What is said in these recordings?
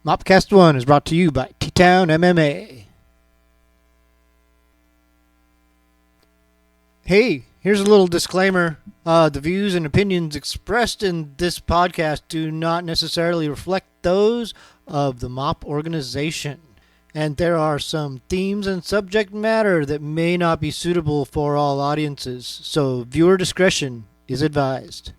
MAWPCAST 1 is brought to you by T-Town MMA. Hey, here's a little disclaimer. The views and opinions expressed in this podcast do not necessarily reflect those of the MAWP organization. And there are some themes and subject matter that may not be suitable for all audiences, so viewer discretion is advised.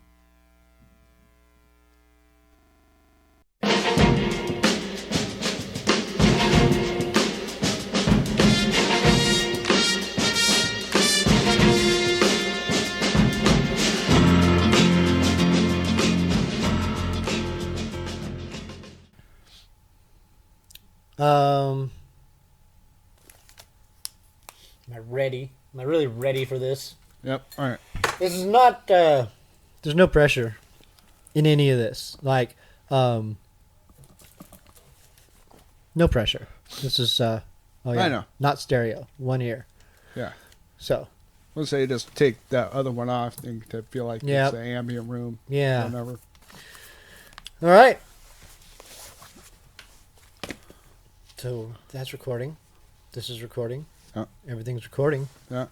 Am I ready? Am I really ready for this? Yep. All right. This is not, there's no pressure in any of this. Like, no pressure. This is, oh yeah. I know. Not stereo. One ear. Yeah. So. Let's say just take that other one off and to feel like Yep. it's an ambient room. Yeah. Whatever. All right. So that's recording. This is recording. Yeah. Everything's recording. Yeah.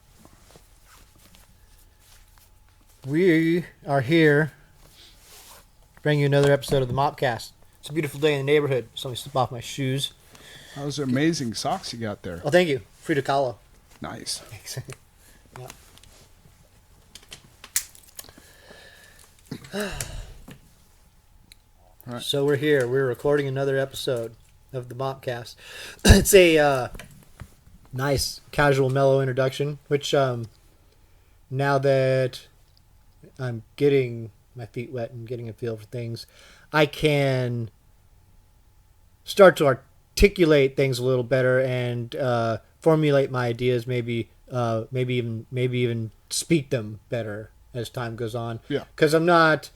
We are here to bring you another episode of the MAWPCAST. It's a beautiful day in the neighborhood. So let me slip off my shoes. Those are amazing socks you got there. Oh, thank you. Frida Kahlo. Nice. Thanks. Right. So we're here. We're recording another episode of the MAWPCAST. It's a nice, casual, mellow introduction, which now that I'm getting my feet wet and getting a feel for things, I can start to articulate things a little better and formulate my ideas, maybe even speak them better as time goes on. Yeah. Because I'm not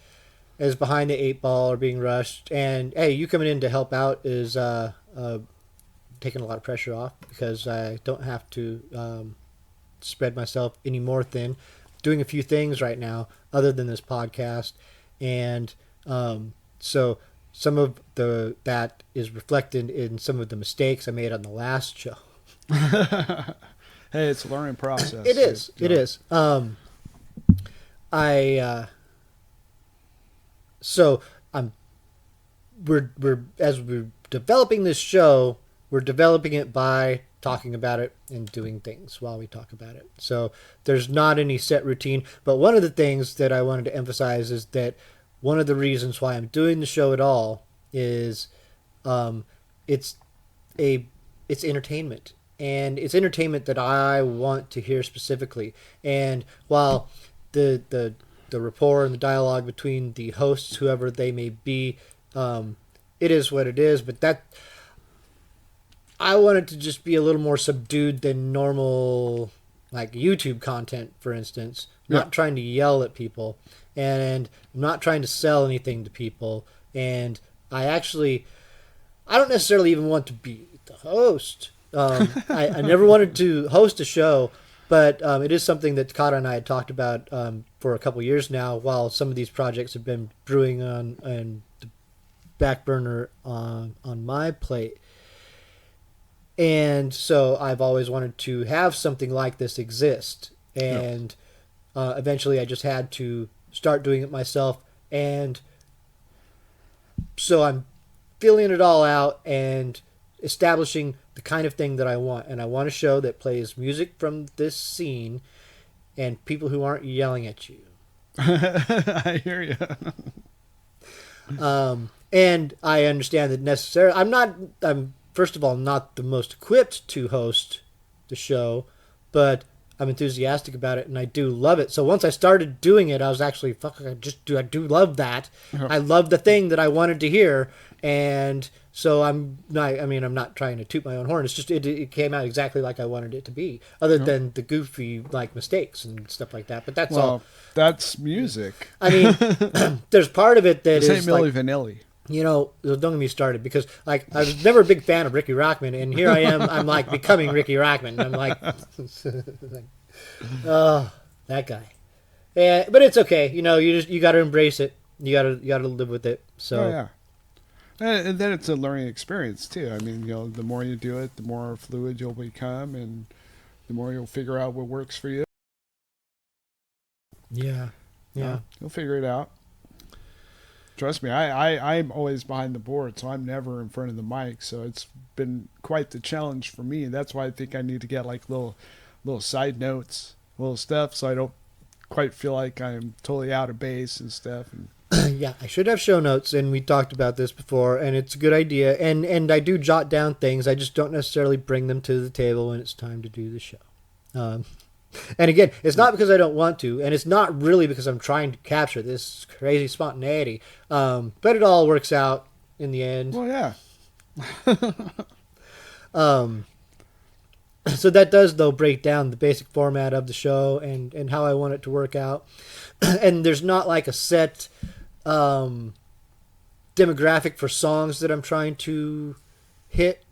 as behind the eight ball or being rushed. And hey, you coming in to help out is taking a lot of pressure off because I don't have to spread myself any more thin. Doing a few things right now other than this podcast, and so some of that is reflected in some of the mistakes I made on the last show. Hey, it's a learning process. It is. Yeah. It is. So we're as we're developing this show, we're developing it by talking about it and doing things while we talk about it. So there's not any set routine. But one of the things that I wanted to emphasize is that one of the reasons why I'm doing the show at all is it's entertainment. And it's entertainment that I want to hear specifically. And while the rapport and the dialogue between the hosts, whoever they may be, it is what it is. But that I want it to just be a little more subdued than normal, like YouTube content, for instance. I'm not trying to yell at people, and I'm not trying to sell anything to people. And I don't necessarily even want to be the host. I never wanted to host a show, but it is something that Takata and I had talked about for a couple years now, while some of these projects have been brewing on the back burner on my plate. And so I've always wanted to have something like this exist. And eventually I just had to start doing it myself. And so I'm feeling it all out and establishing the kind of thing that I want. And I want a show that plays music from this scene and people who aren't yelling at you. I hear you. And I understand that necessarily I'm first of all not the most equipped to host the show, but I'm enthusiastic about it and I do love it. So once I started doing it, I was actually I do love that. I love the thing that I wanted to hear, and so I'm not trying to toot my own horn. It's just it came out exactly like I wanted it to be, other than the goofy like mistakes and stuff like that. But that's all. That's music. I mean, there's part of it that This is ain't Milli like, Vanilli. you know, don't get me started, because like I was never a big fan of Ricky Rockman, and here I am, I'm like becoming Ricky Rockman. I'm like, oh, that guy. Yeah, but it's okay. You know, you got to embrace it. You got to live with it. So Oh, yeah. And then it's a learning experience too. I mean, the more you do it, the more fluid you'll become, and the more you'll figure out what works for you. Yeah. You'll figure it out. Trust me, I'm always behind the board, so I'm never in front of the mic. So it's been quite the challenge for me. That's why I think I need to get like little side notes, little stuff, so I don't quite feel like I'm totally out of base and stuff. And Yeah, I should have show notes, and we talked about this before, and it's a good idea. And I do jot down things. I just don't necessarily bring them to the table when it's time to do the show. And again, it's not because I don't want to, and it's not really because I'm trying to capture this crazy spontaneity. But it all works out in the end. Well, yeah. So that does, though, break down the basic format of the show and how I want it to work out. And there's not like a set demographic for songs that I'm trying to hit,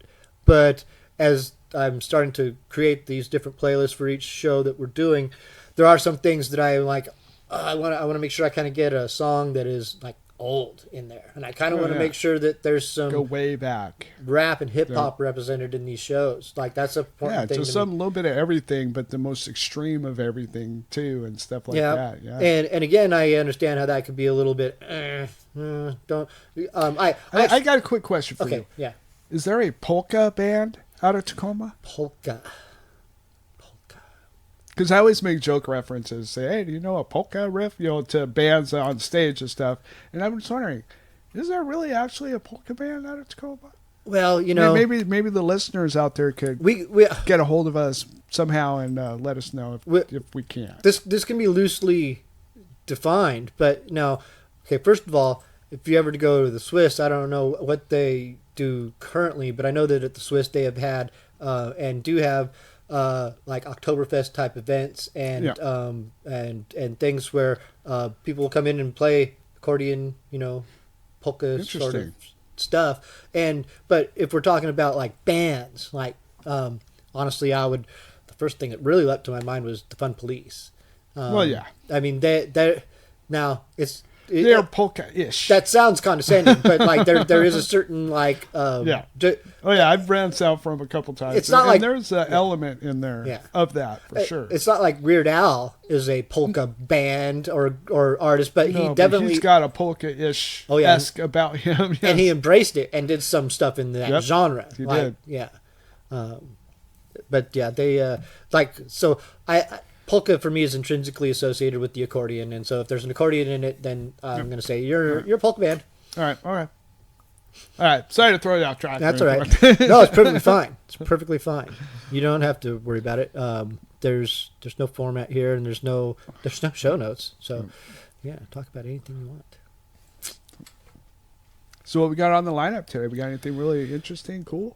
but as I'm starting to create these different playlists for each show that we're doing, there are some things that I'm like, I want to make sure I kind of get a song that is like old in there, and I kind of want to make sure that there's some go way back rap and hip hop represented in these shows. Like that's a important thing. Just some little bit of everything, but the most extreme of everything too, and stuff like that. Yeah. And again, I understand how that could be a little bit. Don't. I got a quick question for you. Okay. Yeah. Is there a polka band out of Tacoma? Polka. Because I always make joke references, say, "Hey, do you know a polka riff?" To bands on stage and stuff. And I'm just wondering, is there really actually a polka band out of Tacoma? Well, maybe the listeners out there could we get a hold of us somehow and let us know if we can. This can be loosely defined, but no. Okay, first of all, if you ever go to the Swiss, I don't know what they do currently, but I know that at the Swiss they have had and do have like Oktoberfest type events and things where people will come in and play accordion, polka sort of stuff. But if we're talking about like bands, like honestly, the first thing that really leapt to my mind was the Fun Police. Well, yeah. I mean, they're now they're polka-ish. That sounds condescending, but like there is a certain like I've branched out from a couple times. It's not like there's an element in there of that for sure. It's not like Weird Al is a polka band or artist, but he's got a polka-ish esque about him, yes. And he embraced it and did some stuff in that genre. He did, yeah. But yeah, they polka for me is intrinsically associated with the accordion, and so if there's an accordion in it, then I'm going to say you're a polka band. All right. Sorry to throw you off track. That's all right. No, it's perfectly fine. It's perfectly fine. You don't have to worry about it. There's no format here, and there's no show notes. So talk about anything you want. So what we got on the lineup today? We got anything really interesting, cool?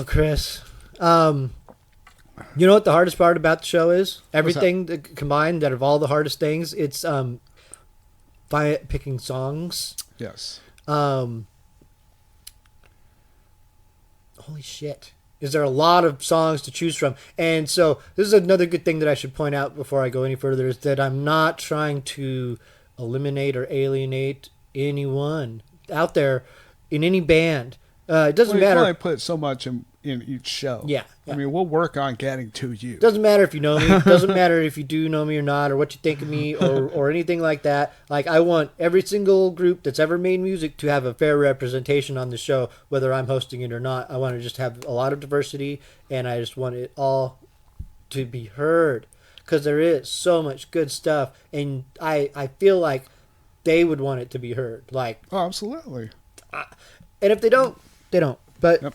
Chris. You know what the hardest part about the show is? Everything combined, out of all the hardest things, it's picking songs. Yes. Holy shit. Is there a lot of songs to choose from? And so this is another good thing that I should point out before I go any further, is that I'm not trying to eliminate or alienate anyone out there in any band. It doesn't matter. You can only put so much in each show. Yeah. I mean, we'll work on getting to you. Doesn't matter if you know me. Doesn't matter if you do know me or not, or what you think of me, or anything like that. Like, I want every single group that's ever made music to have a fair representation on the show, whether I'm hosting it or not. I want to just have a lot of diversity, and I just want it all to be heard, because there is so much good stuff, and I feel like they would want it to be heard. Like, oh, absolutely. And if they don't, they don't. But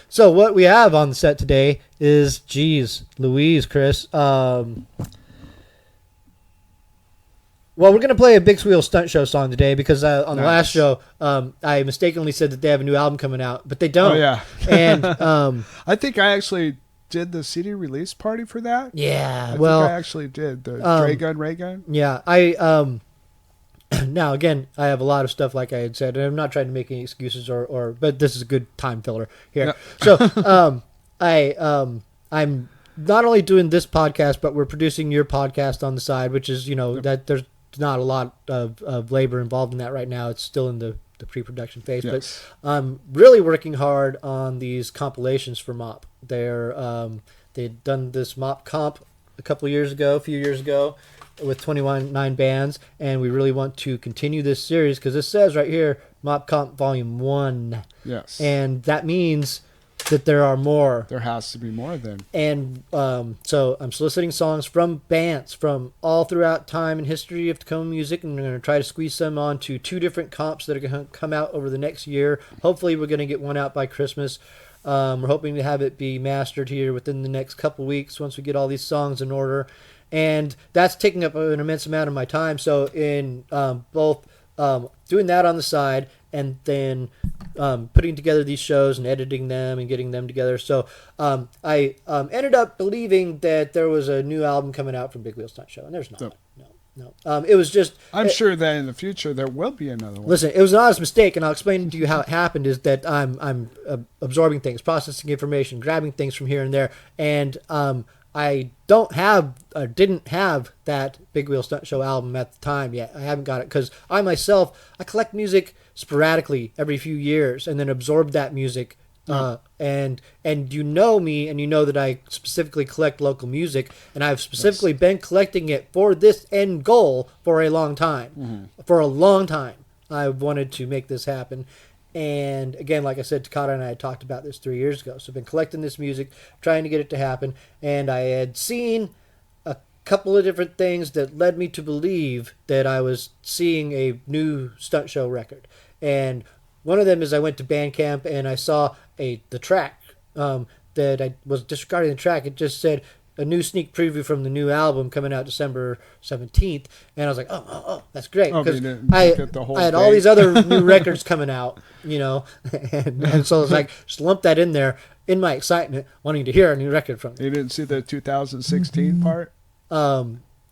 so what we have on the set today is, geez, Louise, Chris. Well, we're going to play a Big Swill Stunt Show song today because on the last show, I mistakenly said that they have a new album coming out, but they don't. Oh, yeah. And I think I actually did the CD release party for that. Yeah. I think I actually did. The Ray Gun. Yeah. Now, again, I have a lot of stuff, like I had said, and I'm not trying to make any excuses but this is a good time filler here. Yeah. So, I'm not only doing this podcast, but we're producing your podcast on the side, which is, that there's not a lot of labor involved in that right now. It's still in the the pre-production phase. Yes. But I'm really working hard on these compilations for MAWP. They'd done this MAWP comp a few years ago, with 29 bands, and we really want to continue this series because it says right here MAWP Comp Volume 1. Yes. And that means that there are more. There has to be more then. And so I'm soliciting songs from bands from all throughout time and history of Tacoma music, and I'm going to try to squeeze them onto 2 different comps that are going to come out over the next year. Hopefully we're going to get one out by Christmas. We're hoping to have it be mastered here within the next couple weeks once we get all these songs in order. And that's taking up an immense amount of my time. So in both doing that on the side and then putting together these shows and editing them and getting them together. So I ended up believing that there was a new album coming out from Big Wheel Stunt Show, and there's not. No. It was just... I'm sure that in the future there will be another one. Listen, it was an honest mistake, and I'll explain to you how it happened. Is that I'm absorbing things, processing information, grabbing things from here and there, and I didn't have that Big Wheel Stunt Show album at the time yet. I haven't got it because I collect music sporadically every few years and then absorb that music. And you know me, and you know that I specifically collect local music, and I've specifically been collecting it for this end goal for a long time. Mm-hmm. For a long time, I've wanted to make this happen. And again, like I said, Takata and I had talked about this 3 years ago. So I've been collecting this music, trying to get it to happen. And I had seen a couple of different things that led me to believe that I was seeing a new stunt show record. And one of them is I went to Bandcamp and I saw the track that I was disregarding the track. It just said a new sneak preview from the new album coming out December 17th. And I was like, oh, that's great. Because I had all these other new records coming out, and so I was like, just lump that in there in my excitement, wanting to hear a new record from them. You didn't see the 2016 part? It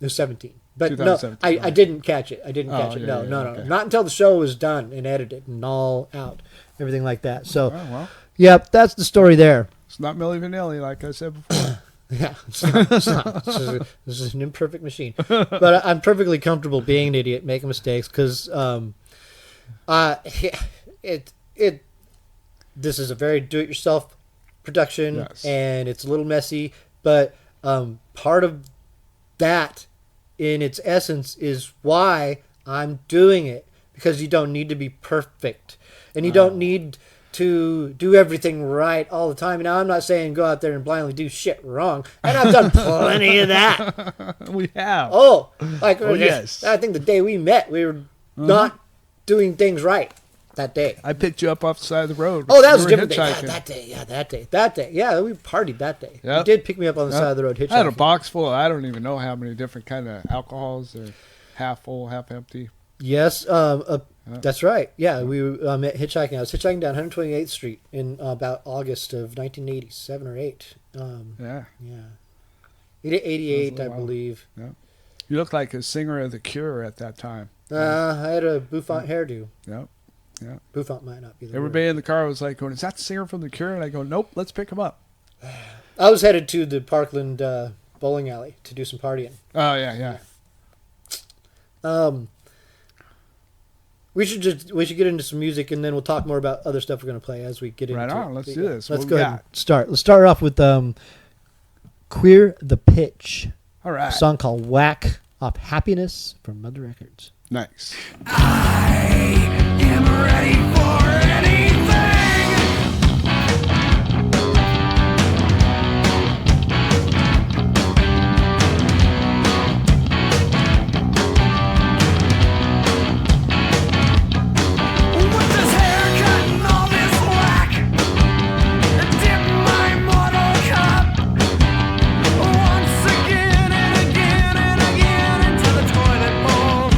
was 17. But no, I didn't catch it. No. Okay. Not until the show was done and edited and all out, everything like that. So, Yep, that's the story there. It's not Milli Vanilli, like I said before. Yeah, it's not. This is an imperfect machine. But I'm perfectly comfortable being an idiot, making mistakes, because this is a very do-it-yourself production, yes. And it's a little messy, but part of that, in its essence, is why I'm doing it, because you don't need to be perfect, and you don't need to do everything right all the time. Now, I'm not saying go out there and blindly do shit wrong, and I've done plenty of that. We have. Yes. I think the day we met, we were not doing things right that day. I picked you up off the side of the road. Oh, that was a different day. That day. Yeah, we partied that day. Yep. You did pick me up on the side of the road hitchhiking. I had a box full. I don't even know how many different kind of alcohols. Or half full, half empty. Yes, that's right. Yeah, we met hitchhiking. I was hitchhiking down 128th Street in about August of 1987 or 8. Yeah. 88, I believe. Yeah. You looked like a singer of The Cure at that time. I had a bouffant hairdo. Yep. Yeah. Bouffant might not be the Everybody word. in the car was like going, "Is that the singer from The Cure?" And I go, "Nope, let's pick him up." I was headed to the Parkland bowling alley to do some partying. Oh, yeah. We should get into some music, and then we'll talk more about other stuff we're going to play as we get into it. Right on. Let's do this. Let's go ahead and start. Let's start off with Queer the Pitch. All right. A song called Whack Off Happiness from Mother Records. Nice. I am ready for anything. With this haircut and all this whack, dip my mortal cup once again and again and again into the toilet bowl.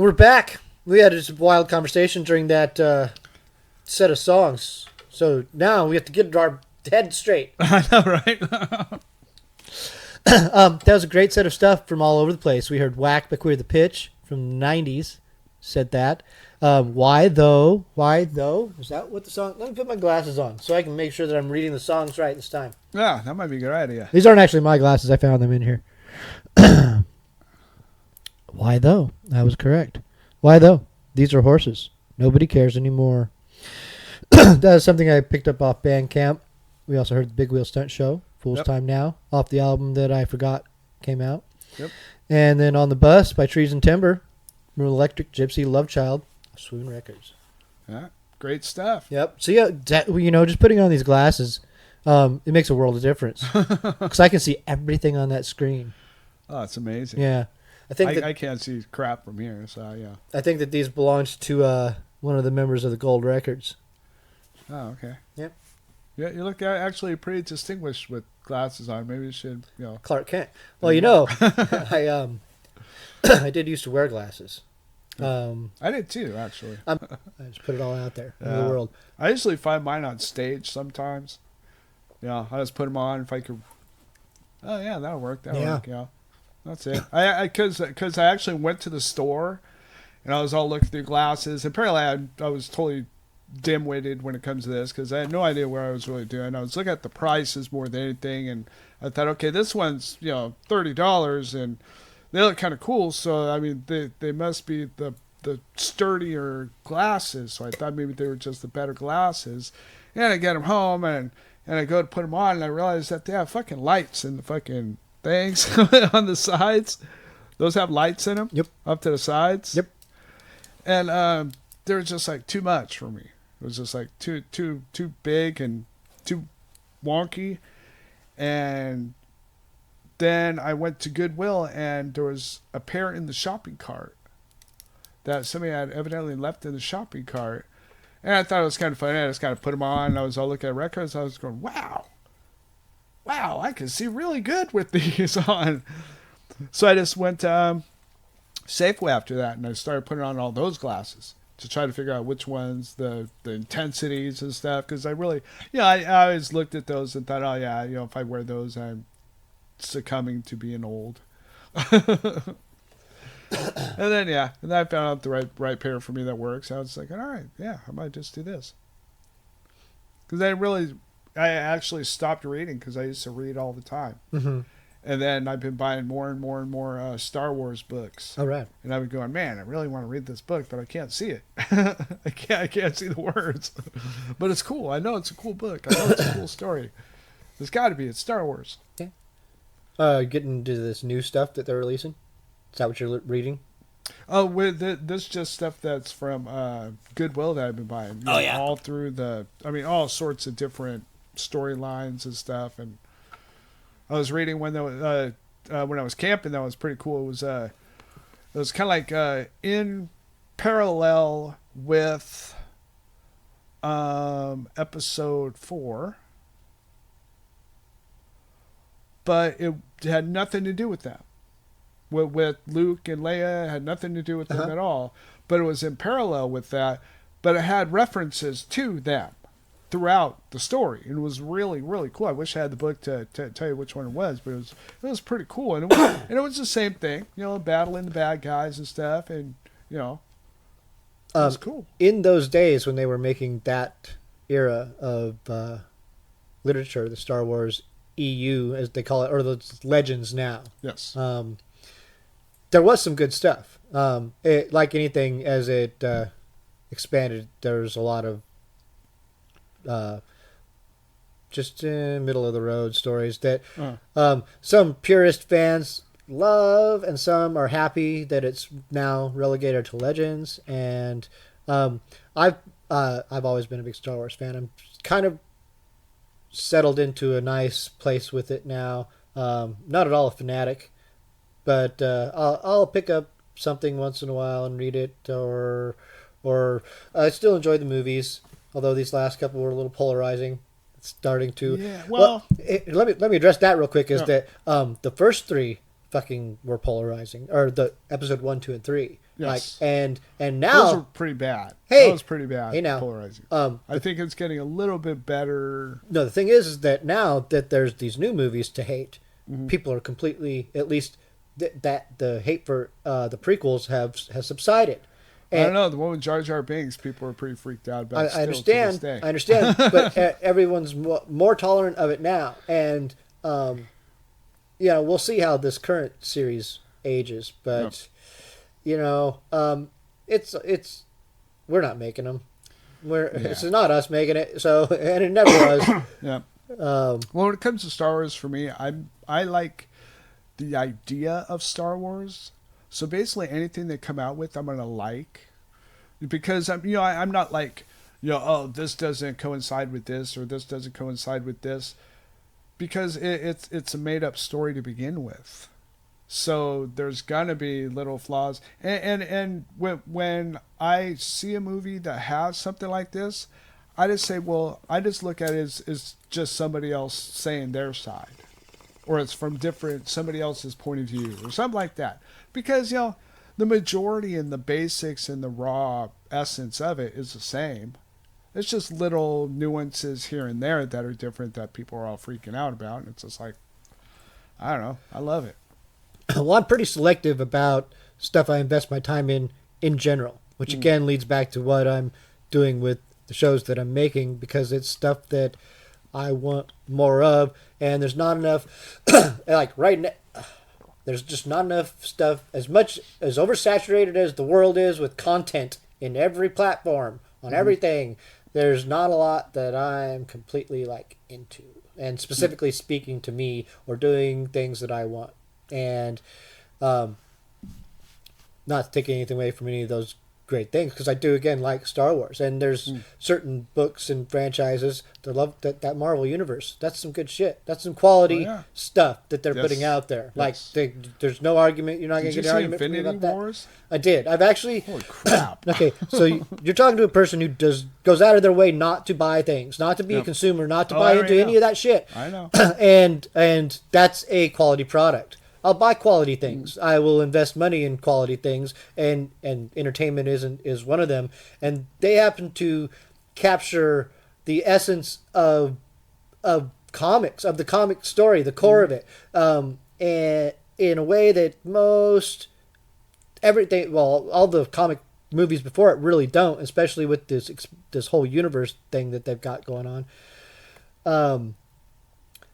We're back. We had a wild conversation during that set of songs. So now we have to get our head straight. I know, right? That was a great set of stuff from all over the place. We heard Whack, But Queer the Pitch from the 90s. Said that. Why Though? Why Though? Is that what the song... Let me put my glasses on so I can make sure that I'm reading the songs right this time. Yeah, that might be a good idea. These aren't actually my glasses. I found them in here. Why Though? That was correct. Why Though? These are horses. Nobody cares anymore. That is something I picked up off Bandcamp. We also heard the Big Wheel Stunt Show, Fool's Time Now, off the album that I forgot came out. Yep. And then On the Bus by Trees and Timber from Electric Gypsy Love Child, Swoon Records. Yeah, great stuff. Yep. So yeah, just putting on these glasses, it makes a world of difference because I can see everything on that screen. Oh, it's amazing. Yeah. I can't see crap from here, so yeah. I think that these belongs to one of the members of the Gold Records. Oh, okay. Yep. Yeah, you look actually pretty distinguished with glasses on. Maybe you should, Clark Kent. Well, I I did used to wear glasses. I did too, actually. I just put it all out there in the world. I usually find mine on stage sometimes. Yeah, I just put them on if I could. Oh yeah, that'll work. That'll work. Yeah, that's it. Because I actually went to the store, and I was all looking through glasses. Apparently, I was totally dim-witted when it comes to this because I had no idea what I was really doing. I was looking at the prices more than anything, and I thought, okay, this one's $30, and they look kind of cool. So I mean, they must be the sturdier glasses. So I thought maybe they were just the better glasses. And I get them home, and I go to put them on, and I realize that they have fucking lights in the fucking things on the sides. Those have lights in them. Yep. Up to the sides. Yep. And they were just like too much for me. It was just like too big and too wonky. And then I went to Goodwill, and there was a pair in the shopping cart that somebody had evidently left in the shopping cart. And I thought it was kind of funny. I just kind of put them on. I was all looking at records. I was going, wow, I can see really good with these on. So I just went to Safeway after that, and I started putting on all those glasses to try to figure out which ones, the intensities and stuff. Because I really, I always looked at those and thought, oh yeah, if I wear those, I'm succumbing to being old. And then I found out the right pair for me that works. I was like, all right, yeah, I might just do this. Because I actually stopped reading because I used to read all the time. Mm-hmm. And then I've been buying more and more and more Star Wars books. All right. And I've been going, man, I really want to read this book, but I can't see it. I can't see the words. But it's cool. I know it's a cool book. I know it's a cool story. There's got to be. It's Star Wars. Yeah. Getting into this new stuff that they're releasing? Is that what you're reading? Oh, this just stuff that's from Goodwill that I've been buying. All through all sorts of different storylines and stuff. And I was reading when I was camping. That was pretty cool. It was kind of like in parallel with episode 4, but it had nothing to do with that. With Luke and Leia, it had nothing to do with them at all. But it was in parallel with that. But it had references to them throughout the story. And it was really, really cool. I wish I had the book to tell you which one it was, but it was pretty cool. And it was the same thing, battling the bad guys and stuff, and it was cool. In those days when they were making that era of literature, the Star Wars EU, as they call it, or the Legends now. Yes. There was some good stuff. Like anything, as it expanded, there's a lot of just middle of the road stories that some purist fans love, and some are happy that it's now relegated to Legends. And I've always been a big Star Wars fan. I'm kind of settled into a nice place with it now. Not at all a fanatic, but I'll pick up something once in a while and read it, or I still enjoy the movies, although these last couple were a little polarizing. It's starting to. Yeah. Well, let me address that real quick. Is that the first 3 fucking were polarizing, or the episode 1, 2, and 3 Yes. and Those now were pretty bad. Hey, that was pretty bad. hey now, polarizing. I think it's getting a little bit better. no, the thing is that now that there's these new movies to hate, people are completely, at least that the hate for the prequels has subsided. I don't know. The one with Jar Jar Binks, people are pretty freaked out about. I understand, but everyone's more tolerant of it now, and we'll see how this current series ages. But it's we're not making them. It's not us making it. So, and it never was. Yeah. Well, when it comes to Star Wars, for me, I like the idea of Star Wars. So basically, anything they come out with, I'm gonna like, because I'm not like, oh, this doesn't coincide with this or this doesn't coincide with this, because it's a made up story to begin with. So there's gonna be little flaws, and when I see a movie that has something like this, I just say, well, I just look at it as just somebody else saying their side, or it's from somebody else's point of view, or something like that. Because, the majority and the basics and the raw essence of it is the same. It's just little nuances here and there that are different that people are all freaking out about. And it's just like, I don't know. I love it. Well, I'm pretty selective about stuff I invest my time in general, which again leads back to what I'm doing with the shows that I'm making, because it's stuff that I want more of, and there's not enough, like right now, there's just not enough stuff, as much as oversaturated as the world is with content in every platform, on everything, there's not a lot that I'm completely into, and specifically speaking to me, or doing things that I want. And not taking anything away from any of those great things, because I do again like Star Wars, and there's certain books and franchises that love that Marvel universe. That's some good shit. That's some quality stuff that they're putting out there. Yes. There's no argument. You're not going to get an argument from me about that. I did. I've actually. Holy crap! Okay, so you're talking to a person who goes out of their way not to buy things, not to be a consumer, not to buy into any of that shit. I know. and that's a quality product. I'll buy quality things. I will invest money in quality things, and entertainment is one of them. And they happen to capture the essence of comics, of the comic story, the core of it, and in a way that all the comic movies before it really don't, especially with this whole universe thing that they've got going on.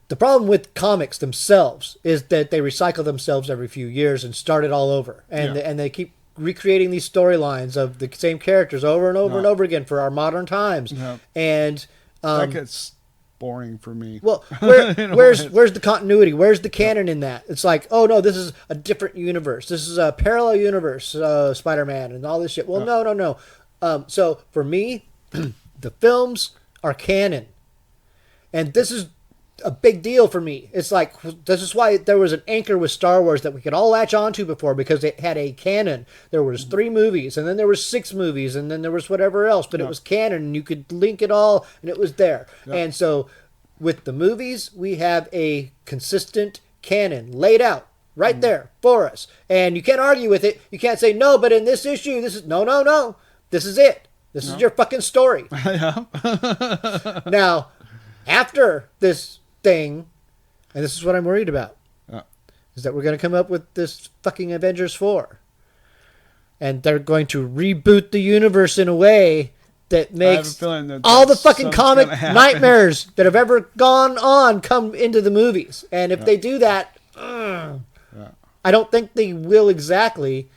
The problem with comics themselves is that they recycle themselves every few years and start it all over. And they keep recreating these storylines of the same characters over and over and over again for our modern times. And that gets boring for me. Well, where's the continuity? Where's the canon in that? It's like, oh no, this is a different universe. This is a parallel universe, Spider-Man and all this shit. Well, no. So for me, the films are canon. And this is a big deal for me. It's like, this is why there was an anchor with Star Wars that we could all latch onto before, because it had a canon. There was 3 movies, and then there was 6 movies, and then there was whatever else, but it was canon, and you could link it all, and it was there. And so with the movies, we have a consistent canon laid out right there for us, and you can't argue with it. You can't say, no, but in this issue, this is no, this is it. This is your fucking story. Now, after this thing, and this is what I'm worried about, is that we're going to come up with this fucking Avengers 4, and they're going to reboot the universe in a way that makes all the fucking comic nightmares that have ever gone on come into the movies. And if they do that, I don't think they will exactly.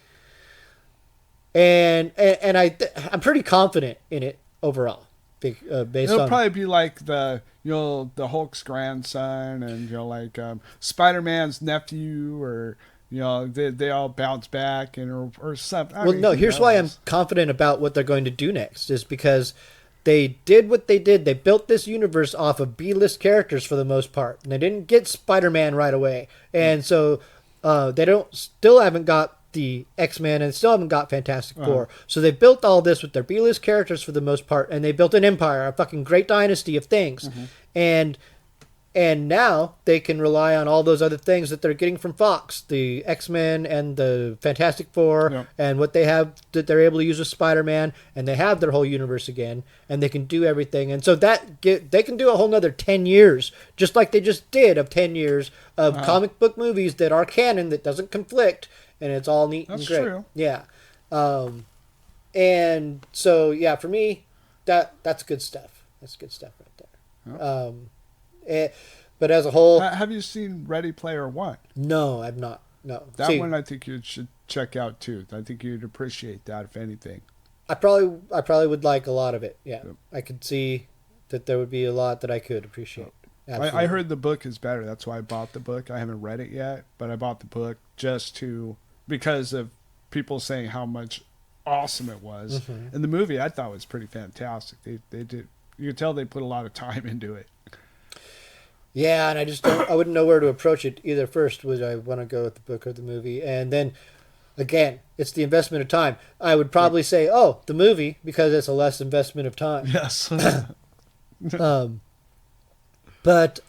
And I'm pretty confident in it overall. It'll probably be like the Hulk's grandson, and Spider-Man's nephew, or they all bounce back or something. Well, no, here's why I'm confident about what they're going to do next, is because they did what they did. They built this universe off of B-list characters for the most part, and they didn't get Spider-Man right away, and so they still haven't got the X-Men, and still haven't got Fantastic Four. So they built all this with their B-list characters for the most part, and they built an empire, a fucking great dynasty of things. And And now they can rely on all those other things that they're getting from Fox, the X-Men and the Fantastic Four, Yep. and what they have that they're able to use with Spider-Man, and they have their whole universe again, and they can do everything. And so they can do a whole nother 10 years, just like they just did, of 10 years of comic book movies that are canon, that doesn't conflict, and it's all neat and That's great. true. Yeah. And so, yeah, for me, that's good stuff. That's good stuff right there. Yep. But as a whole, Have you seen Ready Player One? no, I've not. No, That one I think you should check out too. I think you'd appreciate that if anything. I probably would like a lot of it. Yeah, Yep. I could see that there would be a lot that I could appreciate. Absolutely. I heard the book is better. That's why I bought the book. I haven't read it yet, but I bought the book because of people saying how much awesome it was. Mm-hmm. And the movie I thought was pretty fantastic. They did. You could tell they put a lot of time into it. Yeah, and I wouldn't know where to approach it either. First, would I want to go with the book or the movie? And then, again, it's the investment of time. I would probably say, oh, the movie, because it's a less investment of time. Yes. But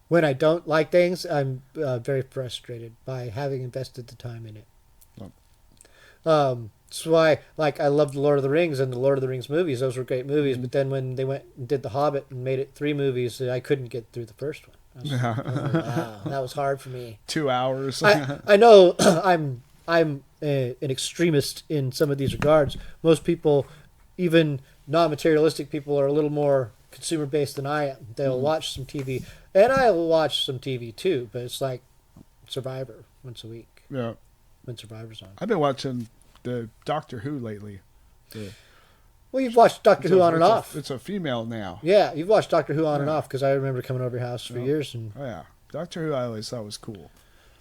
when I don't like things, I'm very frustrated by having invested the time in it. That's why, like, I love the Lord of the Rings and the Lord of the Rings movies. Those were great movies. But then when they went and did The Hobbit and made it 3 movies, I couldn't get through the first one. I was like, oh, wow, that was hard for me. 2 hours. I know I'm an extremist in some of these regards. Most people, even non-materialistic people, are a little more consumer-based than I am. They'll watch some TV, and I'll watch some TV too, but it's like Survivor once a week Yeah. when Survivor's on. I've been watching the Doctor Who lately. Well, you've watched Doctor Who on and off. It's a female now. Yeah, you've watched Doctor Who on and off, because I remember coming over your house for years, and Oh yeah, Doctor Who I always thought was cool.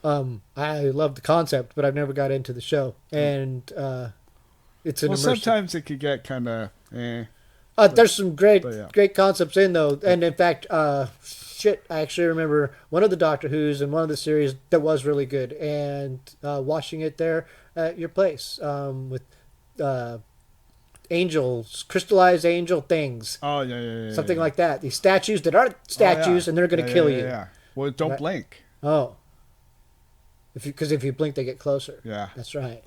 I love the concept, but I've never got into the show, and it's an Well, immersive. sometimes it could get kind of There's some great But yeah. great concepts in though, and in fact, I actually remember one of the Doctor Who's and one of the series that was really good, and watching it there at your place with angels, crystallized angel things, Oh yeah. something like that. These statues that aren't statues, and they're going to kill you. Yeah. Well, don't Right. blink. Oh, because if you blink, they get closer. Yeah. That's right.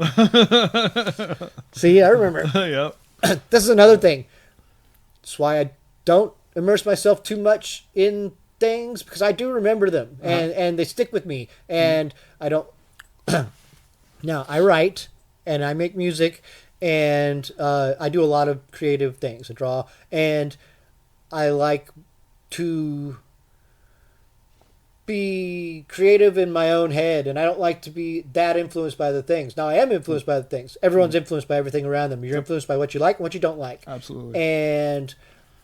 See, I remember. Yep. This is another thing. That's why I don't immerse myself too much in things, because I do remember them, and they stick with me, and I don't. Now, I write and I make music, and I do a lot of creative things. I draw, and I like to be creative in my own head, and I don't like to be that influenced by the things. Now, I am influenced by the things. Everyone's influenced by everything around them. You're influenced by what you like and what you don't like. Absolutely. And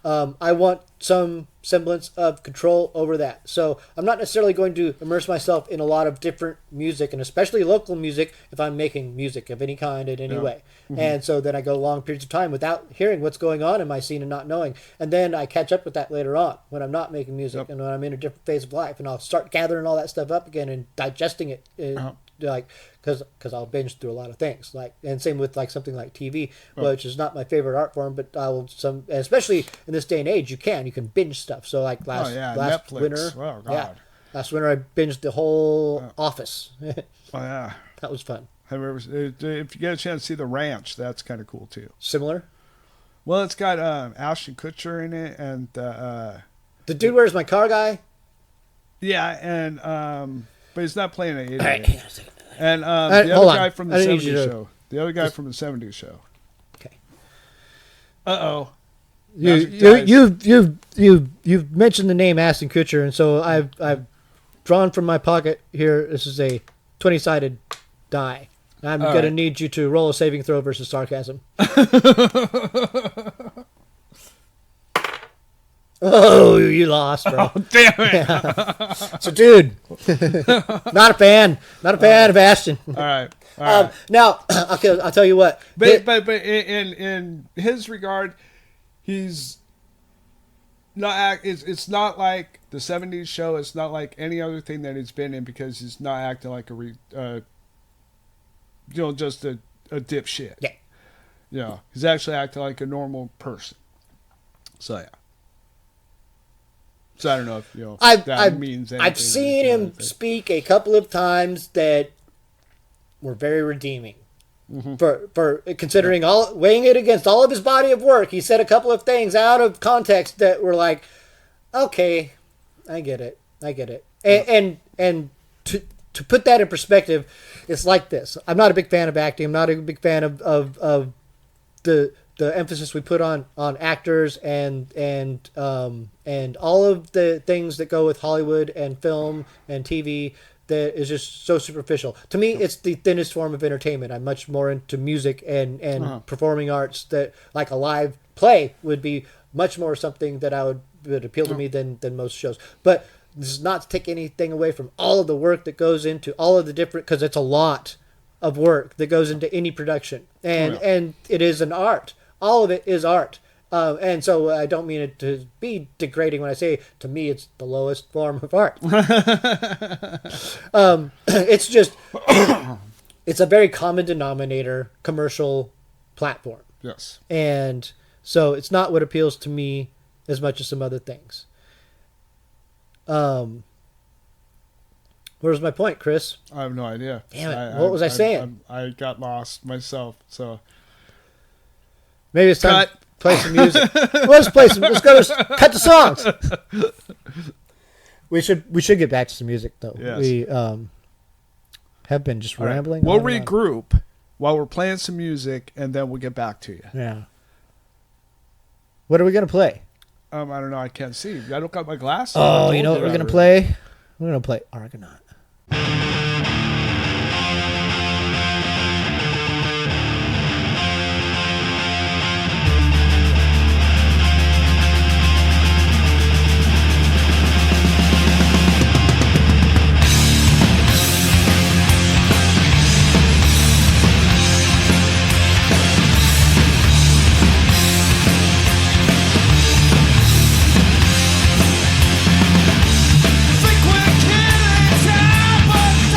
I want some semblance of control over that. So I'm not necessarily going to immerse myself in a lot of different music, and especially local music, if I'm making music of any kind in any way. And so then I go long periods of time without hearing what's going on in my scene and not knowing. And then I catch up with that later on when I'm not making music and when I'm in a different phase of life, and I'll start gathering all that stuff up again and digesting it. Like, because I'll binge through a lot of things, like, and same with like something like TV, which is not my favorite art form, but I will especially in this day and age, you can binge stuff. So like last Netflix. winter, Oh, God. yeah, last winter I binged the whole Office. Oh yeah. That was fun. If you get a chance to see The Ranch, that's kind of cool too. Similar. Well, it's got Ashton Kutcher in it, and The dude, where's my car guy? yeah, and but he's not playing an idiot. All right, hang on a second. And right, the hold other on. guy from the I need you 70s to show. The other guy from the 70s show. Okay. Uh-oh. You've mentioned the name Ashton Kutcher, and so I've drawn from my pocket here. This is a 20-sided die. I'm going to need you to roll a saving throw versus sarcasm. Oh, you lost, bro. Oh, damn it. Yeah. So, dude, not a fan of Ashton. All right. Now, I'll tell you what. But in his regard, he's not it's not like the 70s show. It's not like any other thing that he's been in, because he's not acting like just a dipshit. Yeah. Yeah. He's actually acting like a normal person. So yeah. So I don't know if that means anything. I've seen him speak a couple of times that were very redeeming. For considering weighing it against all of his body of work, he said a couple of things out of context that were like, okay, I get it. And to put that in perspective, it's like this. I'm not a big fan of acting. I'm not a big fan of the emphasis we put on actors and all of the things that go with Hollywood and film and TV that is just so superficial. To me, it's the thinnest form of entertainment. I'm much more into music and performing arts, that like a live play would be much more something that would appeal to me than most shows. But this is not to take anything away from all of the work that goes into all of the different, because it's a lot of work that goes into any production, and it is an art. All of it is art. And so I don't mean it to be degrading when I say, to me, it's the lowest form of art. It's just, it's a very common denominator commercial platform. Yes. And so it's not what appeals to me as much as some other things. Where was my point, Chris? I have no idea. Damn it. What was I saying? I got lost myself, so. Maybe it's time to play some music. Let's play some. Let's go. Cut the songs. We should get back to some music though. Yes. We have been just rambling. We'll regroup while we're playing some music, and then we'll get back to you. Yeah. What are we gonna play? I don't know. I can't see. I don't got my glasses. Oh, you know what we're gonna play? We're gonna play Argonaut. Think we're killing time, but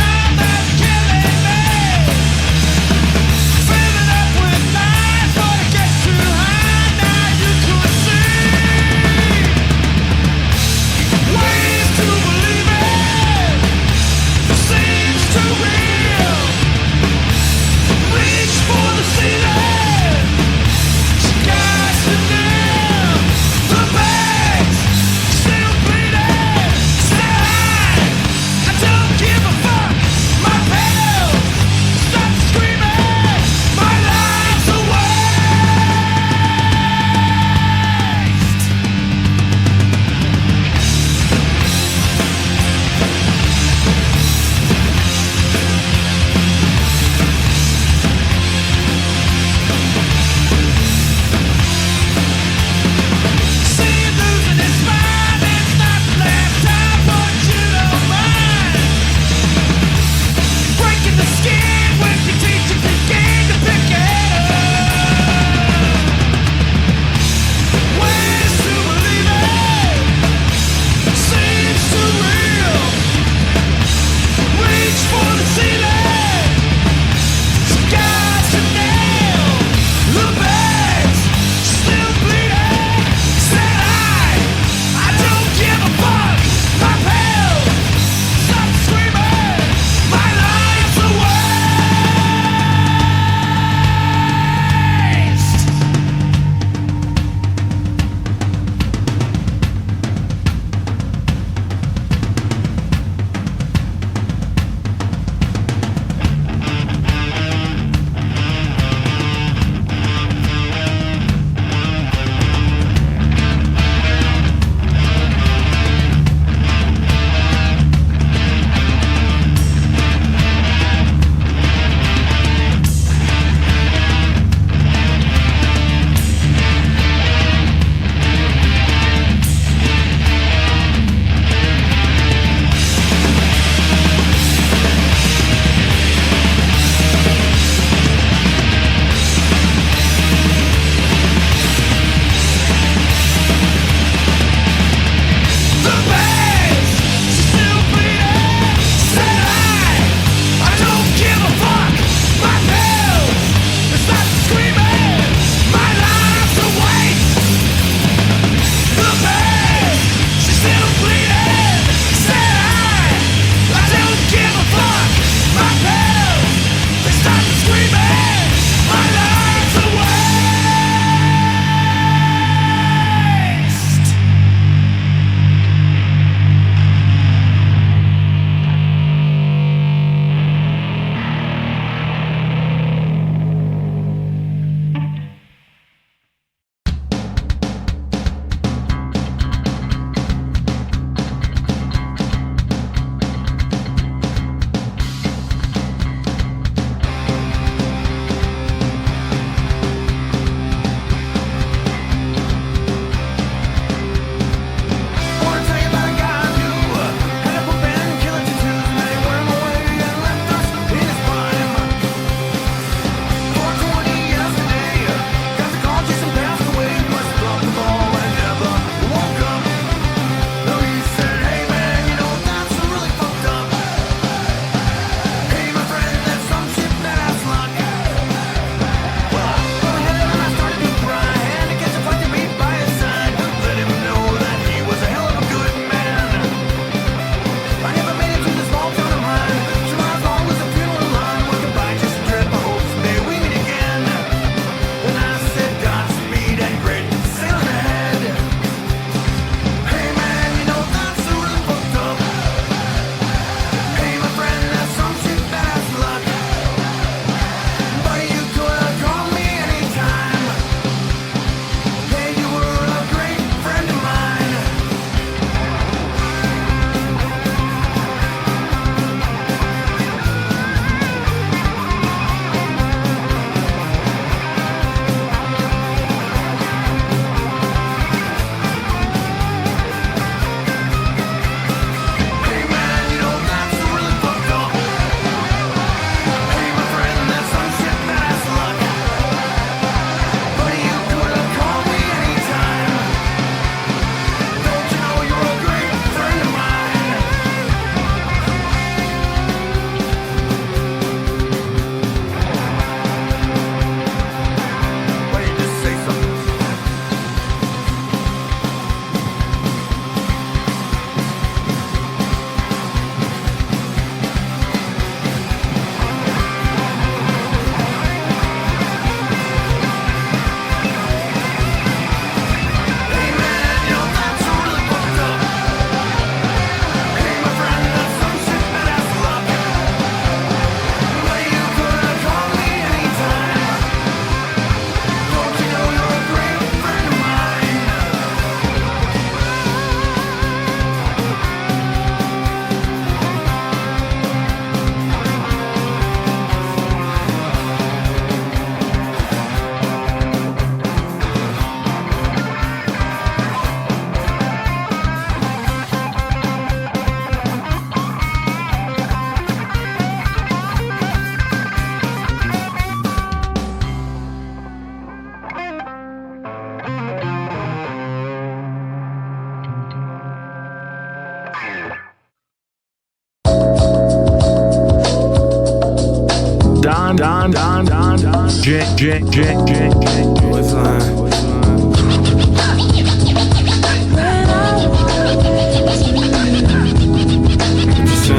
Which line? What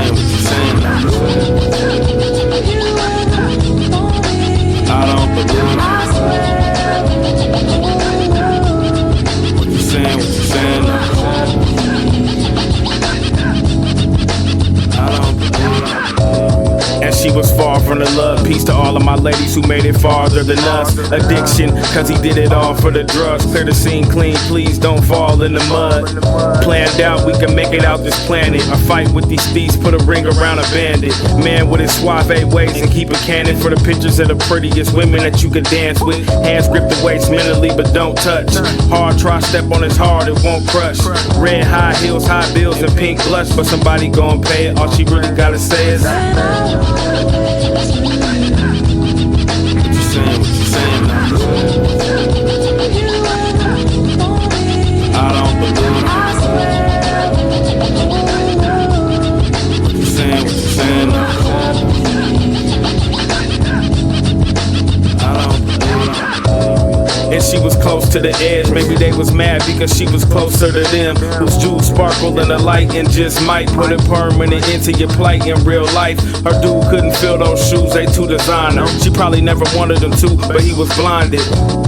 you saying now? I don't believe it. What you saying now? I don't believe it. And she was far from the love. Peace to all of my ladies who made it farther than us. Addiction, cause he did it all for the drugs. Clear the scene clean, please don't fall in the mud. Planned out, we can make it out this planet. A fight with these thieves, put a ring around a bandit. Man with his suave ways and keep a cannon for the pictures of the prettiest women that you could dance with. Hands grip the waist mentally, but don't touch. Hard try, step on his hard, it won't crush. Red high heels, high bills, and pink blush, but somebody gon' pay it. All she really gotta say is What you saying now? I don't believe it. What you saying now? I don't believe it. and she was close to the edge. Maybe they was mad because she was closer to them. Whose jewels sparkle in the light and just might put a permanent into your plight in real life. Her dude couldn't fill those shoes, they too designer. She probably never wanted them to, but he was blinded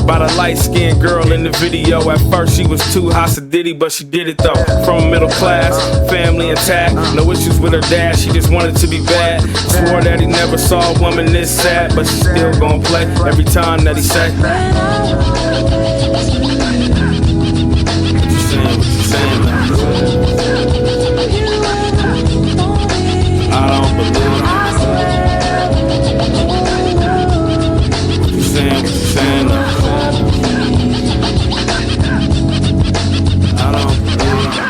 by the light-skinned girl in the video. At first she was too hostidity, but she did it though. From middle class, family intact, no issues with her dad, she just wanted to be bad. Swore that he never saw a woman this sad, but she still gon' play every time that he say. What you saying now? I don't believe it. What you saying now? I don't believe it.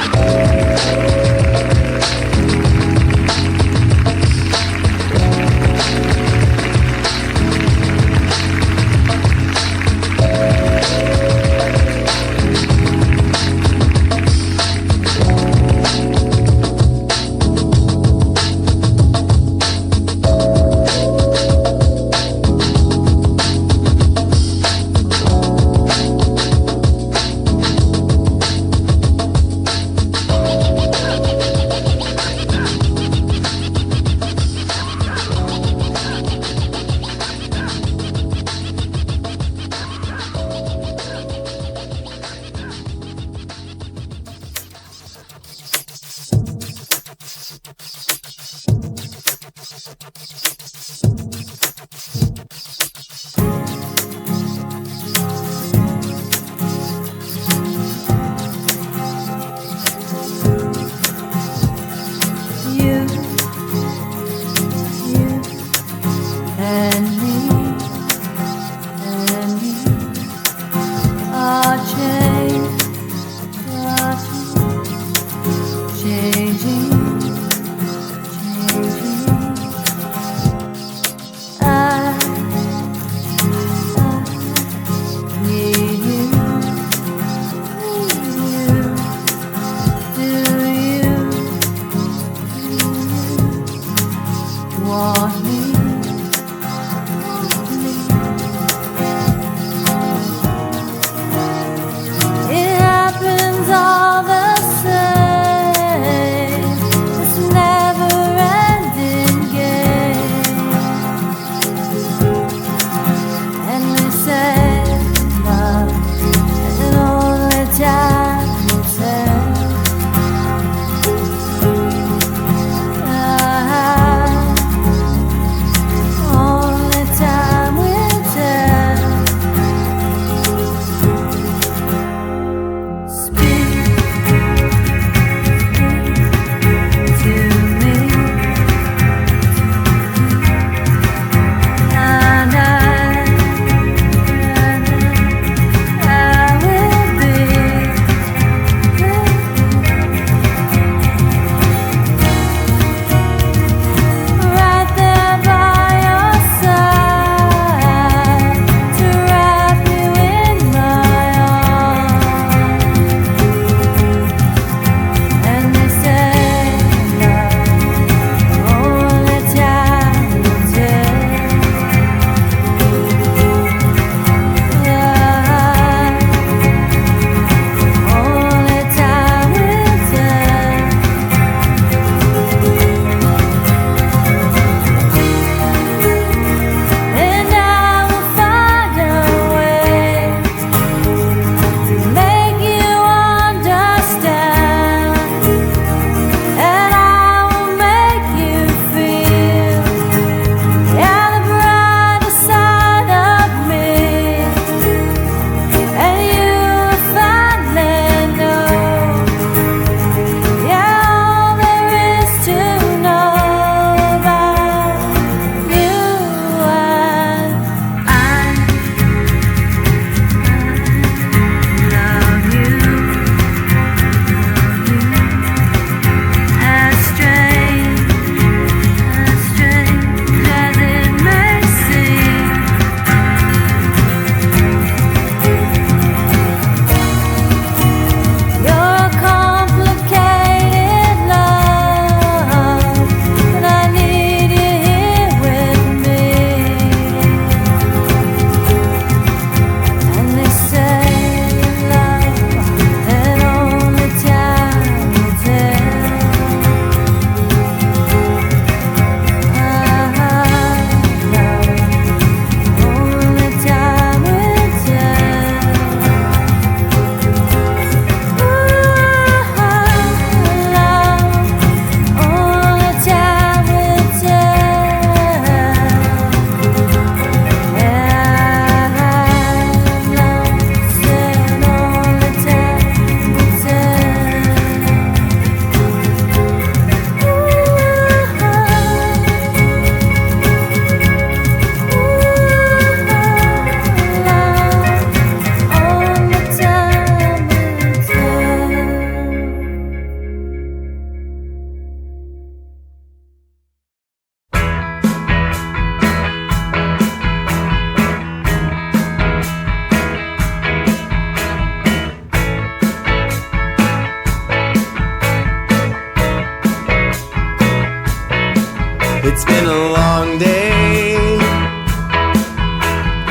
It's been a long day,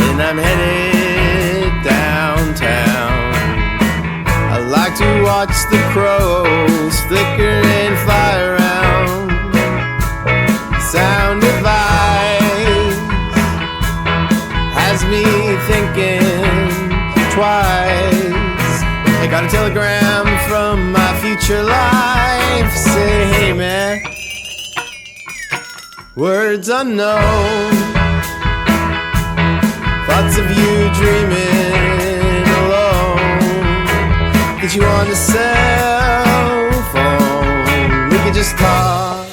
and I'm headed downtown. I like to watch the crows flicker and fly around. Sound advice has me thinking twice. I got a telegram from my future life. Say, hey man, words unknown, thoughts of you dreaming alone. Get you on the cell phone, we could just talk.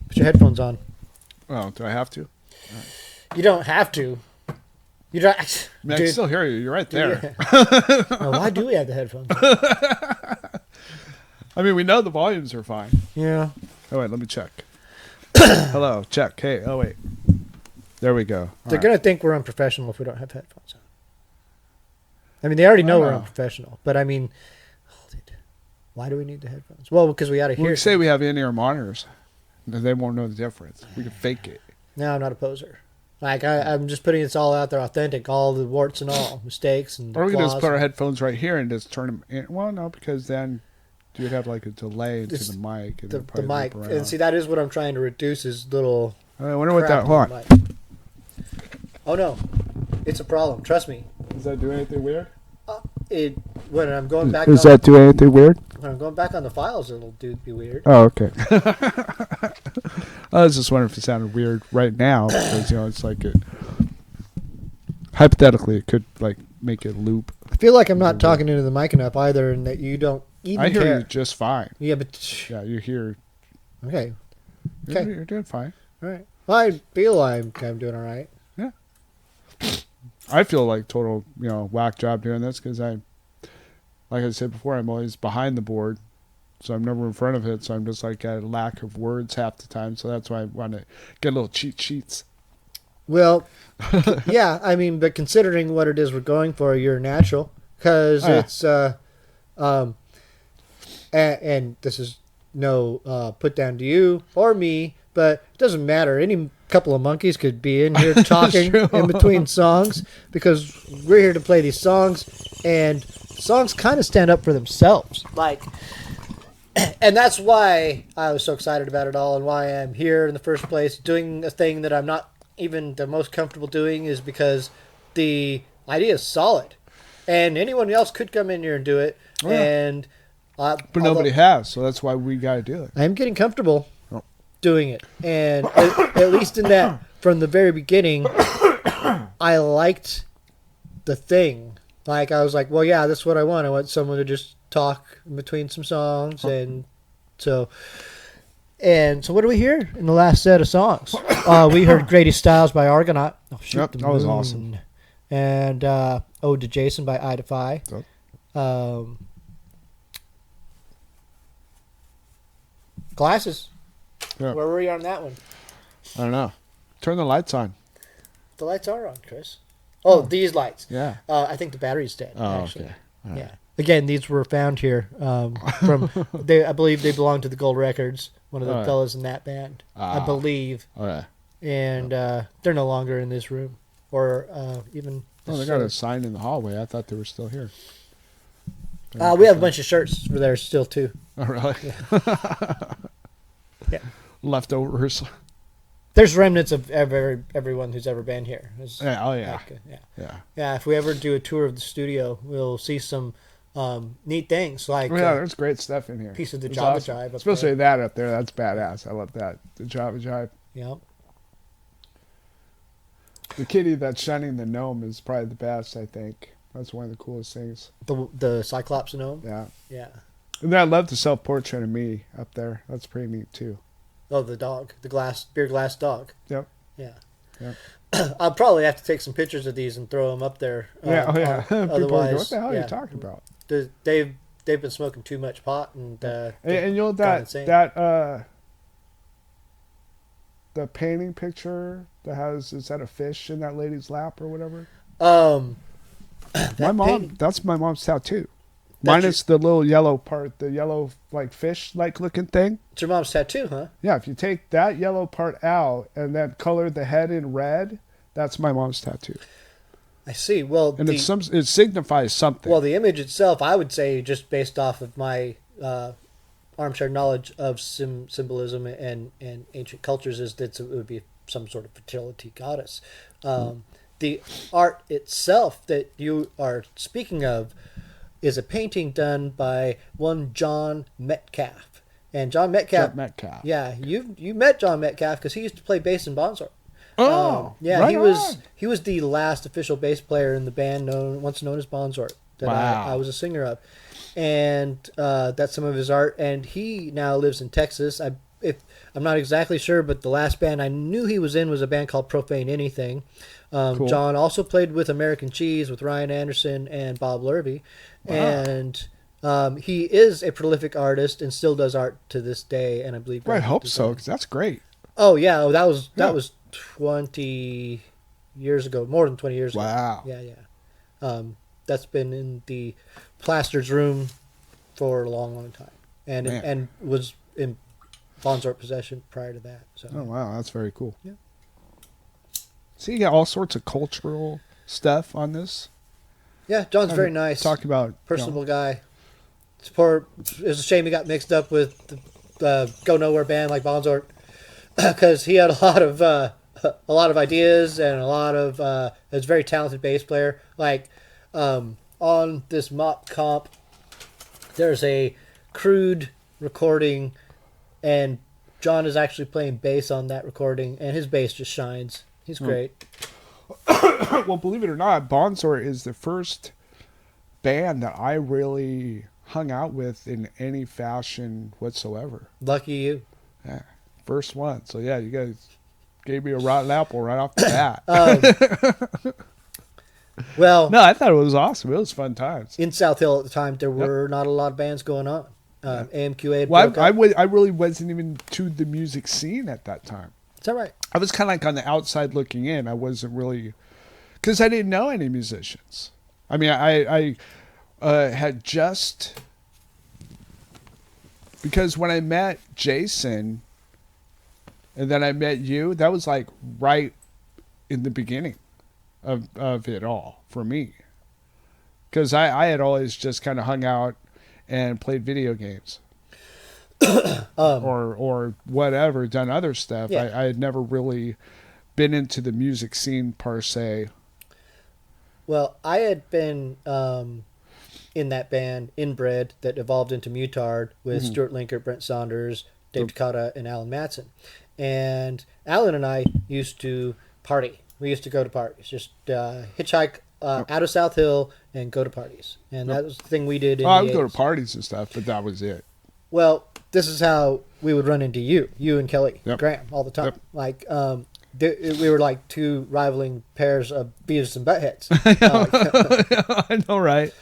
Put your headphones on. Oh, do I have to? You don't have to. You don't. I mean, I can still hear you. You're right there. Yeah. Oh, why do we have the headphones on? I mean, we know the volumes are fine. Yeah. Oh, wait, let me check. Hello, check. Hey, oh, wait. There we go. They're going to think we're unprofessional if we don't have headphones on. I mean, they already know we're know. unprofessional, but I mean, why do we need the headphones? Well, because we got to hear. We say we have in-ear monitors. They won't know the difference. We can fake it. No, I'm not a poser. Like, I'm just putting this all out there authentic, all the warts and all, mistakes and Or we can just flaws. put our headphones right here and just turn them in. Well, no, because then you'd have like a delay into the mic. And the it'd probably mic. loop around. And see, that is what I'm trying to reduce is little I wonder what that... crap Hold in on. the mic. Oh, no. It's a problem. Trust me. Does that do anything weird? When I'm going back Does on, that do anything weird? when I'm going back on the files, it'll be weird. Oh, okay. I was just wondering if it sounded weird right now because it's like it. Hypothetically, it could like make it loop. I feel like I'm not talking into the mic enough either, and that you don't even I hear care. you just fine. Yeah, but Yeah, you hear. okay, You're doing fine. all right. Well, I feel like I'm doing all right. Yeah. I feel like total, whack job doing this because like I said before, I'm always behind the board, so I'm never in front of it. So I'm just like at a lack of words half the time. So that's why I want to get little cheat sheets. Well, yeah, I mean, but considering what it is we're going for, you're natural because it's and this is no put down to you or me, but it doesn't matter. Any couple of monkeys could be in here talking in between songs because we're here to play these songs, and songs kind of stand up for themselves. Like, and that's why I was so excited about it all, and why I'm here in the first place, doing a thing that I'm not even the most comfortable doing, is because the idea is solid, and anyone else could come in here and do it. Oh, yeah. And But nobody has, so that's why we got to do it. I'm getting comfortable doing it, and at least in that, from the very beginning, I liked the thing. Like, I was like, well, yeah, that's what I want. I want someone to just talk in between some songs, and so what do we hear in the last set of songs? We heard Grady Styles by Argonaut. Oh, shoot, Yep, the that was moon. awesome. And Ode to Jason by Ida Phi. Glasses. Yeah. Where were you on that one? I don't know. Turn the lights on. The lights are on, Chris. Oh, these lights. Yeah. I think the battery's dead. Oh, actually. okay. All right. Yeah. Again, these were found here from. I believe they belong to the Gold Records, one of the All right. fellas in that band. I believe, All right. and they're no longer in this room, or even Oh, they got a sign in the hallway. I thought they were still here. We have a bunch of shirts for there still too. Oh, really? Yeah. Leftovers. There's remnants of everyone who's ever been here. It's Yeah, oh, yeah. yeah. Yeah. If we ever do a tour of the studio, we'll see some neat things like Yeah, there's great stuff in here. piece of the It's Java awesome. Jive. Up Especially there. that up there. That's badass. I love that. The Java Jive. Yep. The kitty that's shining the gnome is probably the best, I think. That's one of the coolest things. The Cyclops gnome. Yeah. Yeah. And then I love the self-portrait of me up there. That's pretty neat, too. Oh, the dog, the beer glass dog. Yep. Yeah. Yep. I'll probably have to take some pictures of these and throw them up there. Yeah, oh, yeah. People are Otherwise, going, what the hell are yeah. you talking about? They've been smoking too much pot and And you know gone insane. the painting picture that has, is that a fish in that lady's lap or whatever? That my painting- that's my mom's tattoo. That's Minus the little yellow part, the yellow like fish like looking thing. It's your mom's tattoo, huh? Yeah, if you take that yellow part out and then color the head in red, that's my mom's tattoo. I see. Well, And it signifies something. well, the image itself, I would say, just based off of my armchair knowledge of symbolism and ancient cultures, is that it would be some sort of fertility goddess. The art itself that you are speaking of is a painting done by one John Metcalf. And John Metcalf, Metcalf. yeah, you met John Metcalf because he used to play bass in Bonzor. Oh, Yeah, right he was the last official bass player in the band once known as Bonzort that Wow. I was a singer of, and that's some of his art. And he now lives in Texas. I'm not exactly sure, but the last band I knew he was in was a band called Profane Anything. Cool. John also played with American Cheese with Ryan Anderson and Bob Lurvy, and he is a prolific artist and still does art to this day. And I believe Well, I hope graphic so, design. because that's great. Oh yeah, that was Yeah. 20 years ago, more than 20 years Wow. ago. Yeah. That's been in the plaster's room for a long, long time, and Man. and was in Bonzort possession prior to that. So Oh, wow, that's very cool. Yeah. So you got all sorts of cultural stuff on this. yeah, John's very nice, Talk about personable guy. It's a shame he got mixed up with the Go Nowhere band like Bonzort, because he had a lot of ideas and a lot of is a very talented bass player. Like on this MAWP comp, there's a crude recording, and John is actually playing bass on that recording, and his bass just shines. He's great. Well, believe it or not, Bonzor is the first band that I really hung out with in any fashion whatsoever. Lucky you. Yeah, first one. So yeah, you guys gave me a rotten apple right off the bat. Well, No, I thought it was awesome. It was fun times. in South Hill at the time, there were not a lot of bands going on. AMQA had Well, broke up. I really wasn't even to the music scene at that time. Is that right? I was kind of like on the outside looking in. I wasn't really, because I didn't know any musicians. I mean, I had just, because when I met Jason and then I met you, that was like right in the beginning of it all for me. Because I had always just kind of hung out and played video games. or whatever, done other stuff. Yeah. I had never really been into the music scene per se. Well, I had been in that band, Inbred, that evolved into Mutard with Stuart Linkert, Brent Saunders, Dave Takata, and Alan Matson. And Alan and I used to party. We used to go to parties, just hitchhike out of South Hill and go to parties. And that was the thing we did in I the would go to 80s. parties and stuff, but that was it. Well, this is how we would run into you and Kelly Yep. Graham all the time. Yep. Like, we were like two rivaling pairs of Beavis and Buttheads. I know, right?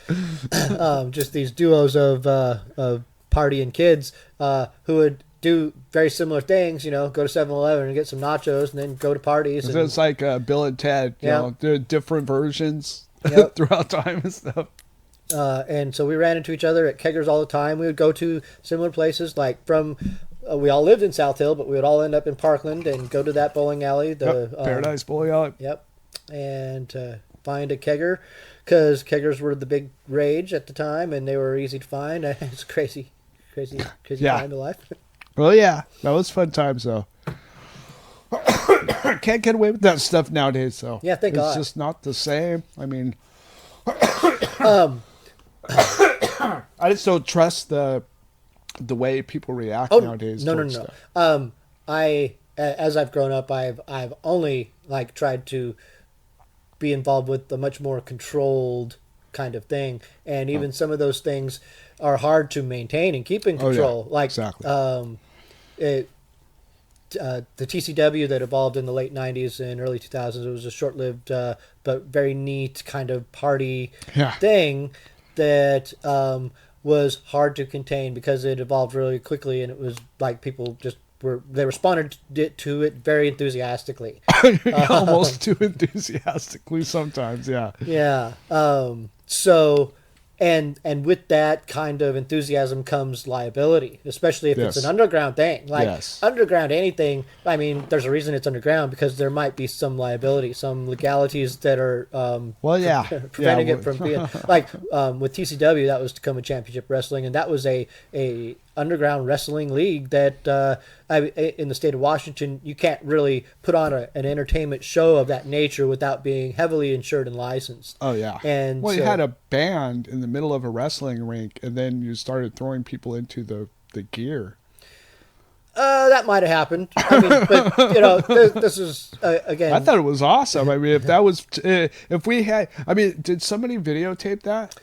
Just these duos of partying kids who would do very similar things, go to 7-Eleven and get some nachos and then go to parties. So it's like Bill and Ted, you Yeah. know, they're different versions Yep. throughout time and stuff. And so we ran into each other at keggers all the time. We would go to similar places, like we all lived in South Hill, but we would all end up in Parkland and go to that bowling alley. Paradise Bowling Alley. Yep. And find a kegger, because keggers were the big rage at the time, and they were easy to find. It's crazy Yeah. time of life. Well, yeah, that was fun times though. Can't get away with that stuff nowadays, though. Yeah, thank it's God. just not the same. I mean, I just don't trust the way people react nowadays. No. towards stuff. As I've grown up, I've only like tried to be involved with a much more controlled kind of thing, and even some of those things are hard to maintain and keep in control. Like exactly. The TCW that evolved in the late 90s and early 2000s, it was a short-lived but very neat kind of party thing that was hard to contain because it evolved really quickly, and it was like people just they responded to it very enthusiastically. Almost too enthusiastically sometimes, yeah. Yeah. So, and with that kind of enthusiasm comes liability, especially if it's an underground thing. Like underground anything, I mean, there's a reason it's underground, because there might be some liability, some legalities that are preventing it from being like with TCW. That was Tacoma Championship Wrestling, and that was a underground wrestling league that in the state of Washington, you can't really put on an entertainment show of that nature without being heavily insured and licensed. Oh yeah. And you had a band in the middle of a wrestling rink, and then you started throwing people into the gear. That might have happened. I mean, but this is again. I thought it was awesome. I mean, if that was, if we had, I mean, did somebody videotape that?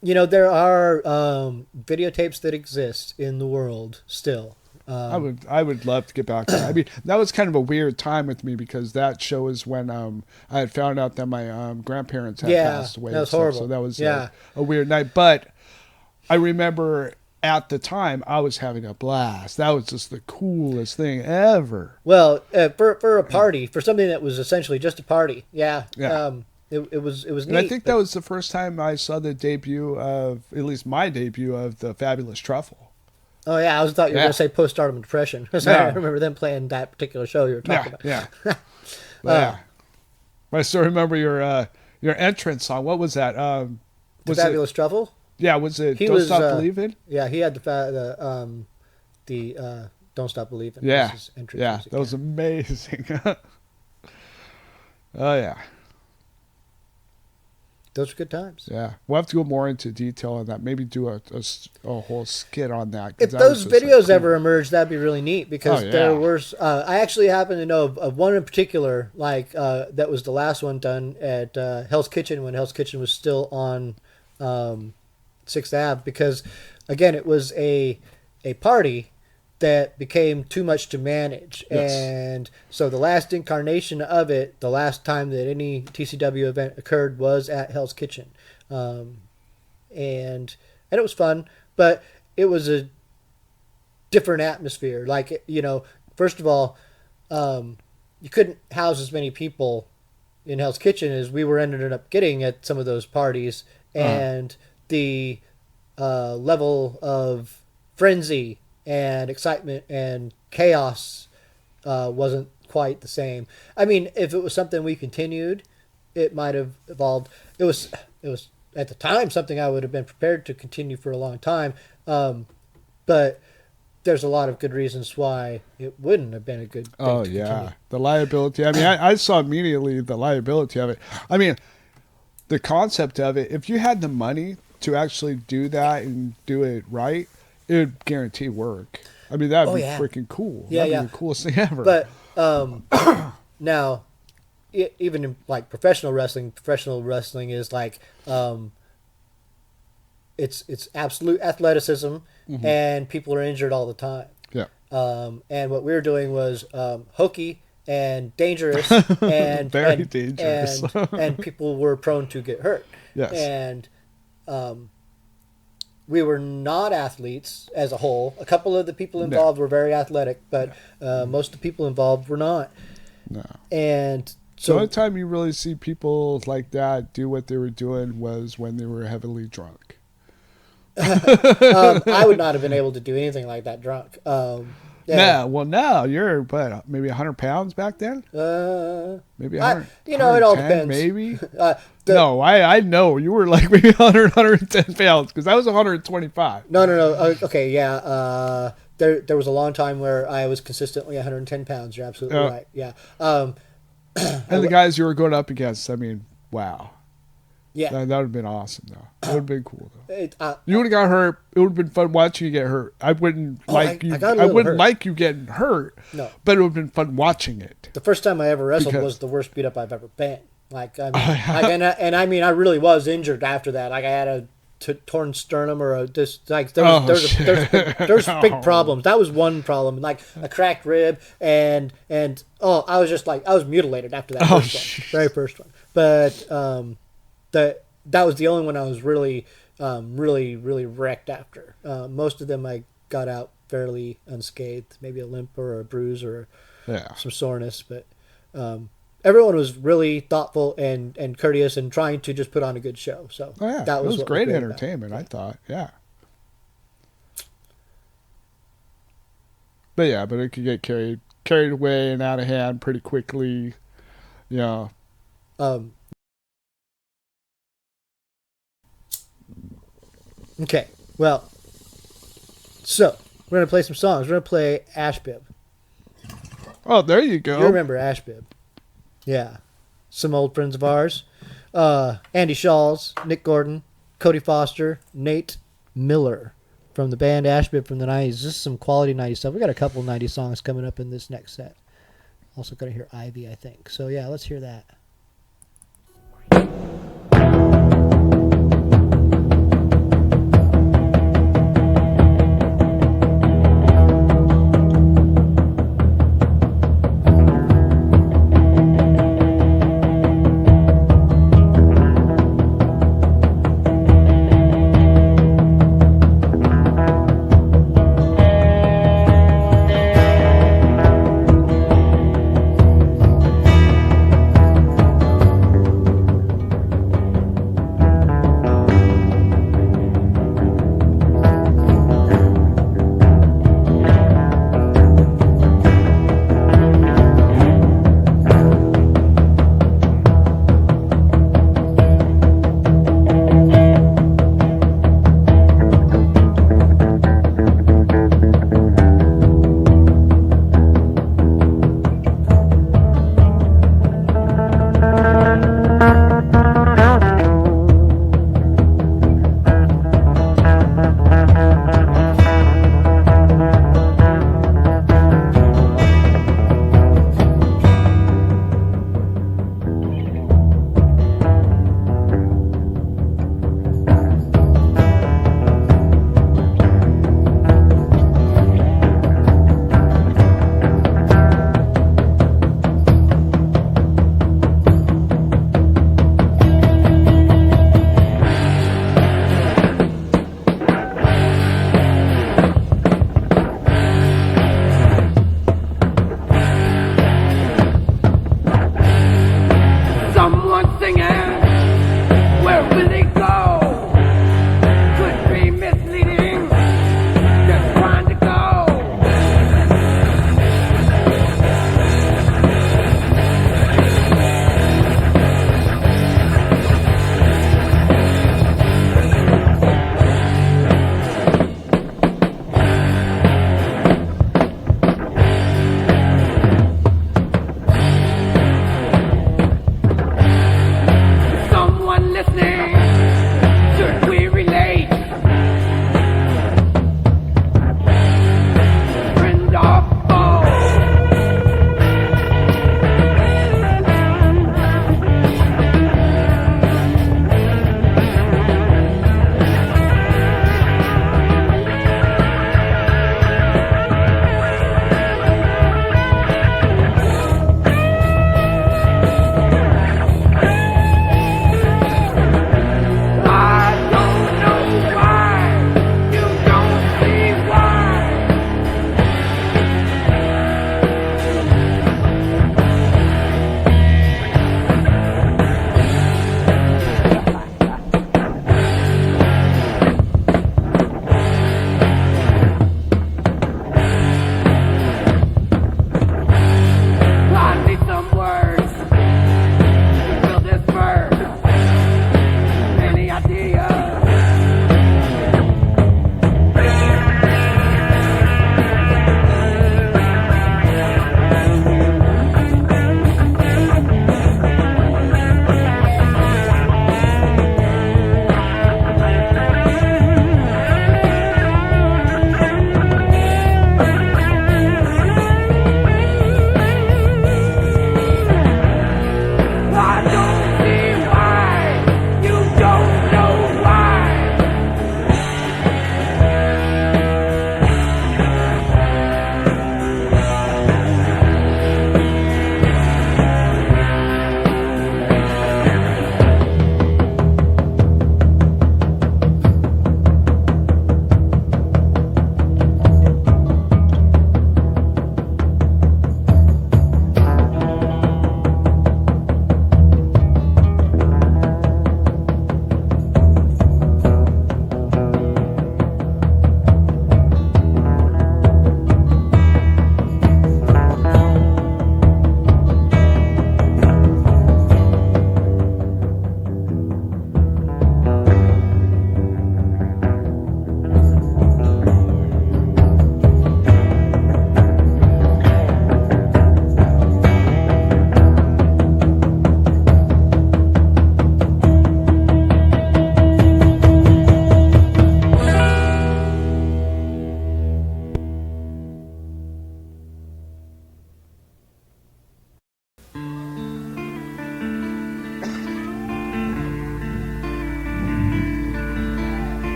There are videotapes that exist in the world still. I would love to get back to that. I mean, that was kind of a weird time with me, because that show is when I had found out that my grandparents had passed away. That was horrible. So that was a weird night. But I remember at the time I was having a blast. That was just the coolest thing ever. Well, for a party, for something that was essentially just a party, It was neat. And I think that was the first time I saw the debut of, at least my debut of, the Fabulous Truffle. Oh yeah, I thought you were going to say Postpartum Depression, because I remember them playing that particular show you were talking about. Yeah. I still remember your entrance song. What was that? The Fabulous Truffle. Yeah, was it Don't Stop Believing? Yeah, he had the Don't Stop Believing. Yeah, was his entrance music, that was amazing. Oh yeah. Those were good times. Yeah, we'll have to go more into detail on that. Maybe do a whole skit on that. If those videos ever emerge, that'd be really neat, because there were. I actually happen to know of one in particular, like that was the last one done at Hell's Kitchen, when Hell's Kitchen was still on 6th Ave, because again, it was a party that became too much to manage. And so the last incarnation of it, the last time that any TCW event occurred, was at Hell's Kitchen. And it was fun, but it was a different atmosphere. Like, first of all, you couldn't house as many people in Hell's Kitchen as we were ended up getting at some of those parties. And the level of frenzy and excitement and chaos wasn't quite the same. I mean, if it was something we continued, it might have evolved. It was at the time something I would have been prepared to continue for a long time, but there's a lot of good reasons why it wouldn't have been a good thing to continue. The liability. I mean, I saw immediately the liability of it. I mean, the concept of it, if you had the money to actually do that and do it right, it would guarantee work. I mean, that would be freaking cool. That'd be the coolest thing ever. But now, even in like professional wrestling is like it's absolute athleticism, and people are injured all the time. Yeah. And what we were doing was hokey and dangerous, and very dangerous, and people were prone to get hurt. Yes. And we were not athletes as a whole. A couple of the people involved were very athletic, but most of the people involved were not. No. And so the only time you really see people like that do what they were doing was when they were heavily drunk. I would not have been able to do anything like that drunk. Yeah. Well, now you're what, maybe 100 pounds back then? Maybe 100. It all 110, depends. Maybe. No, I know you were like maybe 100, 110 pounds because I was 125. No. Okay, yeah. There was a long time where I was consistently 110 pounds. You're absolutely right. Yeah. And the guys you were going up against, I mean, wow. Yeah. That would have been awesome, though. That would have been cool, though. You would have got hurt. It would have been fun watching you get hurt. I wouldn't like you getting hurt. No. But it would have been fun watching it. The first time I ever wrestled was the worst beat up I've ever been. Like, I mean, I really was injured after that. Like, I had a torn sternum or there's big problems. That was one problem. Like a cracked rib and I was just like, I was mutilated after that very first one. But that was the only one I was really wrecked after. Most of them I got out fairly unscathed, maybe a limp or a bruise or some soreness, but everyone was really thoughtful and courteous and trying to just put on a good show. So that was great entertainment, I thought. Yeah. But it could get carried away and out of hand pretty quickly. Yeah. Okay. Well, so we're gonna play some songs. We're gonna play Ashbib. Oh, there you go. You remember Ashbib? Yeah, some old friends of ours. Andy Shawls, Nick Gordon, Cody Foster, Nate Miller from the band Ashbib from the 90s. This is some quality 90s stuff. We got a couple 90s songs coming up in this next set. Also going to hear Ivy, I think. So yeah, let's hear that.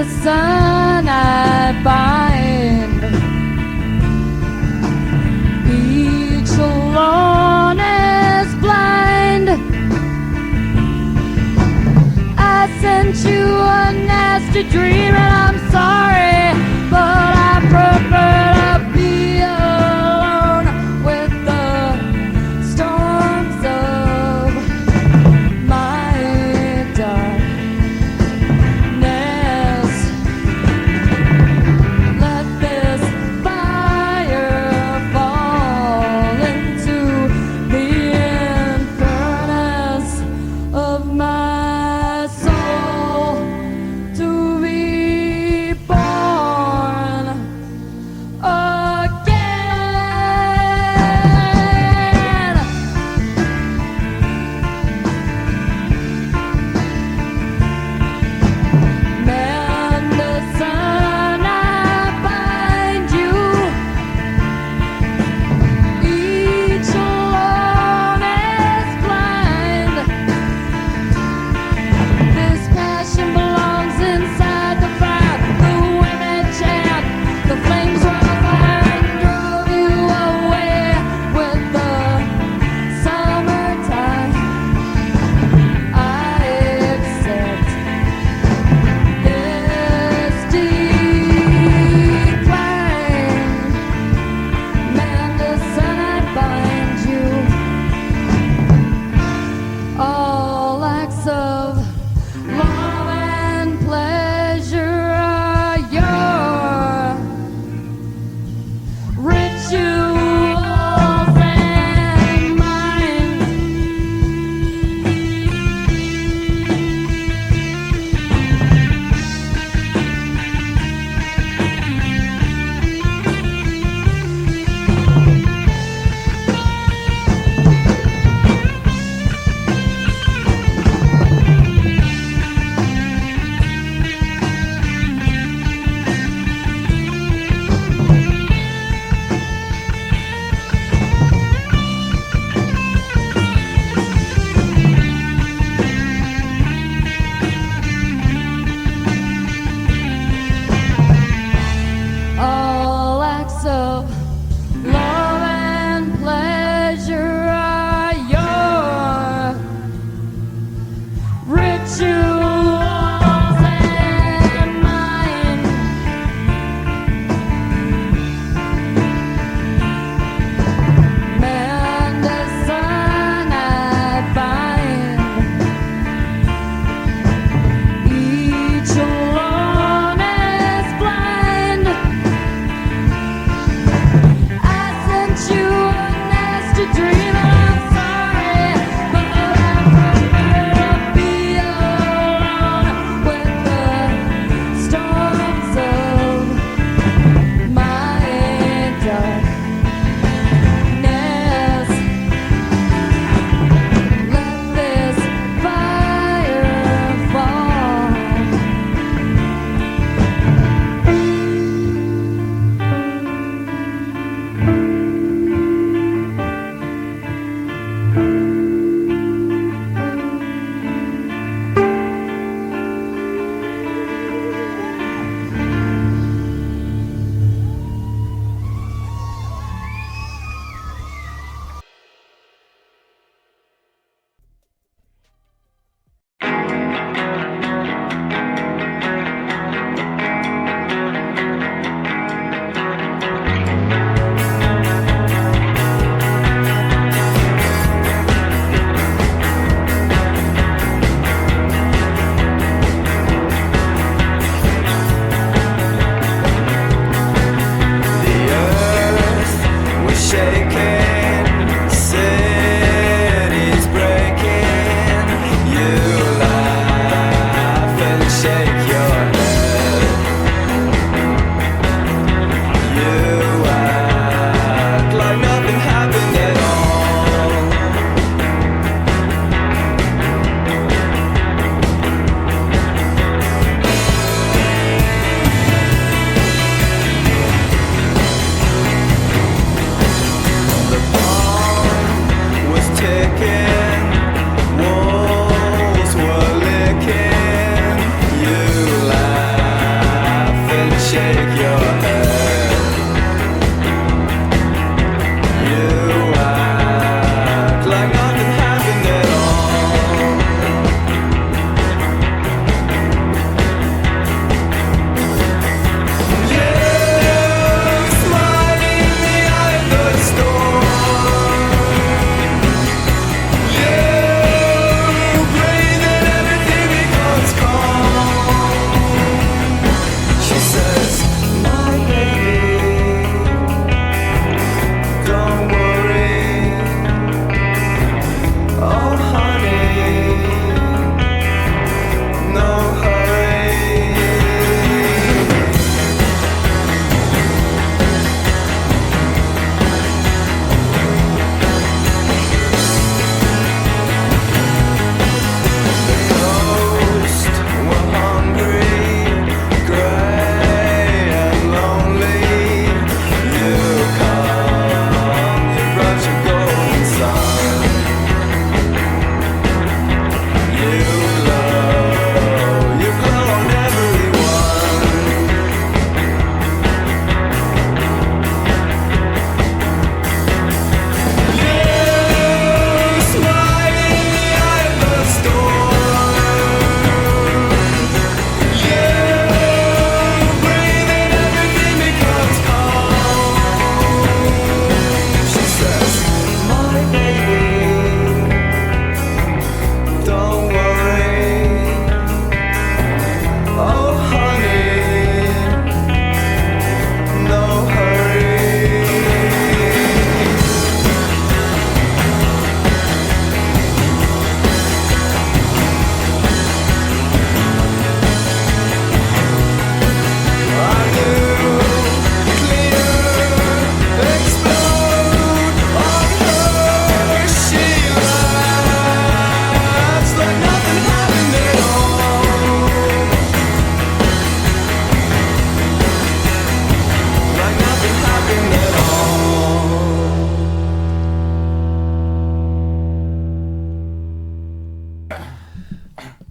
the sun I bind. Each alone is blind. I sent you a nasty dream and I'm sorry, but I prefer to be alone with the storms of my darkness. Let this fire fall into the infernus of my soul to be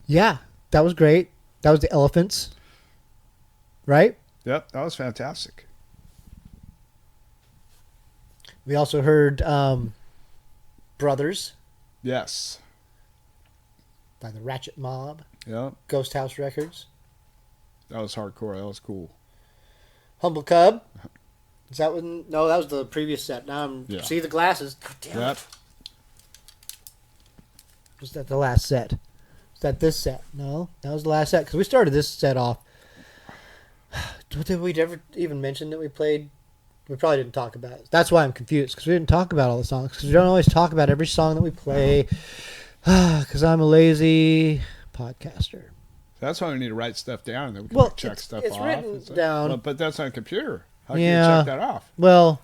Yeah, that was great. That was the Elephants, right? Yep, that was fantastic. We also heard Brothers Yes. by the Ratchet Mob, Yep. Ghost House Records. That was hardcore. That was cool. Humble Cub. Is that one? No, that was the previous set. Now I'm Yeah. see the glasses. God damn it. Yep. Was that the last set? Is that this set? No, that was the last set because we started this set off. Did we ever even mention that we played? We probably didn't talk about it. That's why I'm confused because we didn't talk about all the songs because we don't always talk about every song that we play because I'm a lazy podcaster. That's why we need to write stuff down and then we can Well, check it's- stuff it's off. written and stuff. down. But that's on a computer. How can Yeah. you check that off? Well,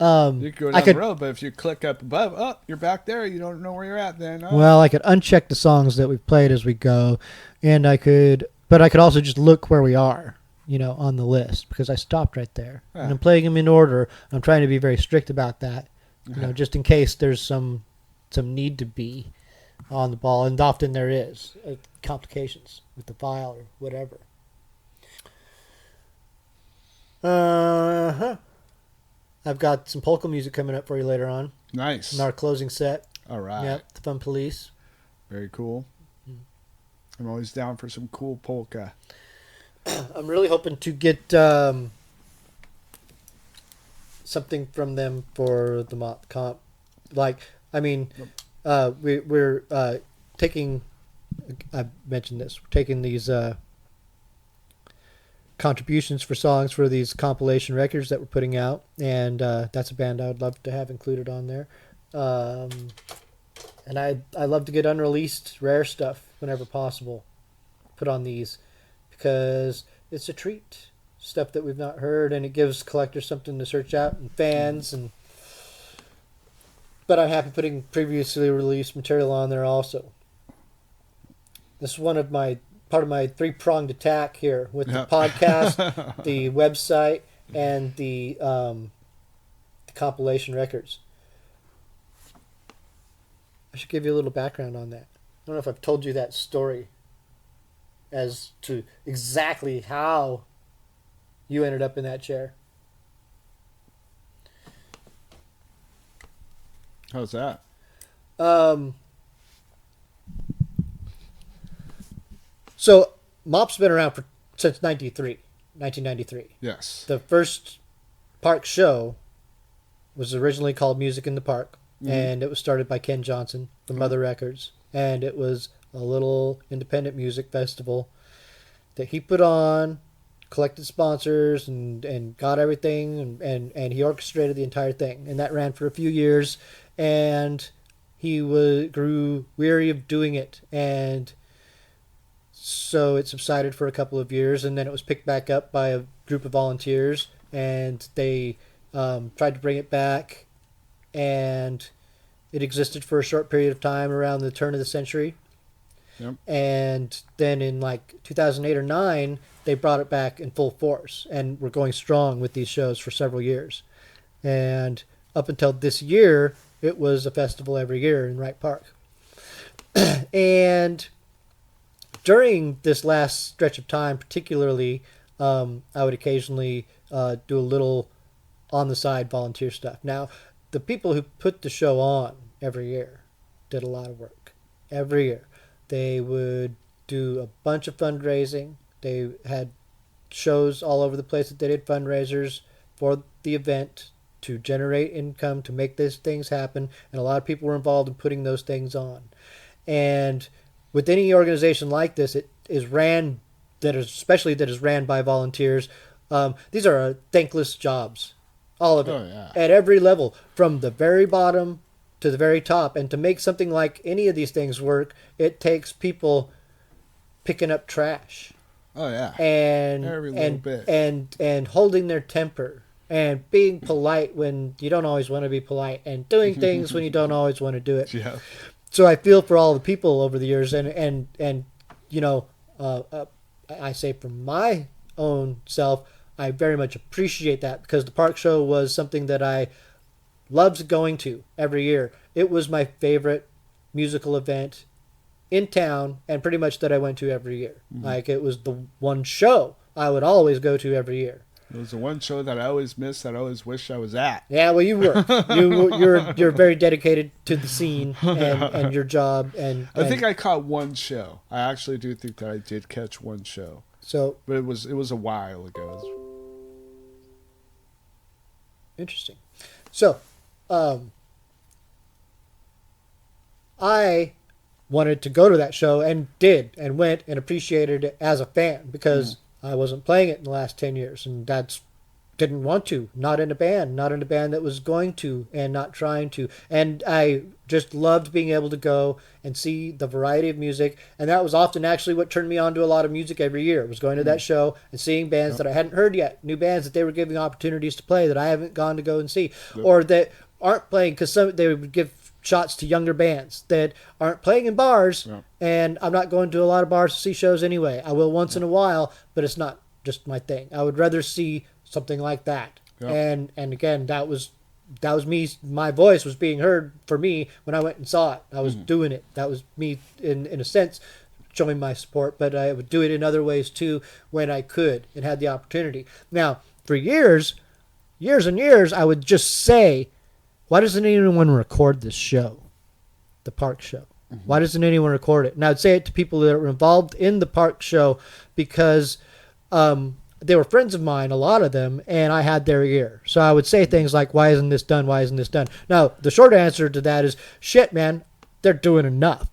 You could go I down could. the road, but if you click up above, oh, you're back there. You don't know where you're at then. Oh. Well, I could uncheck the songs that we've played as we go, and I could also just look where we are, on the list because I stopped right there. Yeah. And I'm playing them in order. I'm trying to be very strict about that, just in case there's some need to be on the ball, and often there is complications with the file or whatever. I've got some polka music coming up for you later on Nice. in our closing set. All right. Yep, the Fun Police. Very cool. I'm always down for some cool polka. I'm really hoping to get something from them for the MAWP comp. We're taking. I mentioned this. We're taking these contributions for songs for these compilation records that we're putting out, and that's a band I would love to have included on there. And I love to get unreleased rare stuff whenever possible put on these because it's a treat, stuff that we've not heard, and it gives collectors something to search out and fans. But I'm happy putting previously released material on there also. This is part of my three-pronged attack here with the podcast, the website, and the compilation records. I should give you a little background on that. I don't know if I've told you that story as to exactly how you ended up in that chair. How's that? So MAWP's been around since 1993. Yes. The first park show was originally called Music in the Park, and it was started by Ken Johnson from Mother Records, and it was a little independent music festival that he put on, collected sponsors, and got everything, and he orchestrated the entire thing, and that ran for a few years, and he grew weary of doing it, and so it subsided for a couple of years, and then it was picked back up by a group of volunteers, and they tried to bring it back, and it existed for a short period of time around the turn of the century. Yep. And then in 2008 or 9, they brought it back in full force, and we're going strong with these shows for several years. And up until this year, it was a festival every year in Wright Park. And during this last stretch of time, particularly, I would occasionally do a little on-the-side volunteer stuff. Now, the people who put the show on every year did a lot of work. Every year. They would do a bunch of fundraising. They had shows all over the place that they did fundraisers for the event to generate income, to make these things happen. And a lot of people were involved in putting those things on. And with any organization like this, it is ran, especially that is ran by volunteers. These are thankless jobs, all of it, Oh, yeah. at every level, from the very bottom to the very top. And to make something like any of these things work, it takes people picking up trash Oh yeah. and Every little and, bit. and holding their temper and being polite when you don't always want to be polite, and doing things when you don't always want to do it. Yeah. So I feel for all the people over the years, and I say for my own self, I very much appreciate that, because the park show was something that I loved going to every year. It was my favorite musical event in town and pretty much that I went to every year. Like it was the one show I would always go to every year. It was the one show that I always missed, that I always wish I was at. Yeah, well, you were. You're very dedicated to the scene and your job. And I think I caught one show. I actually do think that I did catch one show, so but it was a while ago. interesting. So, I wanted to go to that show and did and went and appreciated it as a fan because I wasn't playing it in the last 10 years and didn't want to, not in a band that was going to and not trying to. And I just loved being able to go and see the variety of music. And that was often actually what turned me on to a lot of music every year, was going to that show and seeing bands that I hadn't heard yet, new bands that they were giving opportunities to play that I haven't gone to go and see, or that aren't playing because they would give shots to younger bands that aren't playing in bars. And I'm not going to a lot of bars to see shows anyway. I will once in a while, but it's not just my thing. I would rather see something like that. And again, that was me. My voice was being heard for me when I went and saw it. I was doing it. That was me in a sense showing my support, but I would do it in other ways too when I could and had the opportunity. Now, for years and years, I would just say, why doesn't anyone record this show? The Park show. Why doesn't anyone record it? And I would say it to people that were involved in the Park show because they were friends of mine, a lot of them, and I had their ear. So I would say things like, why isn't this done? Why isn't this done? Now, the short answer to that is, shit, man, they're doing enough.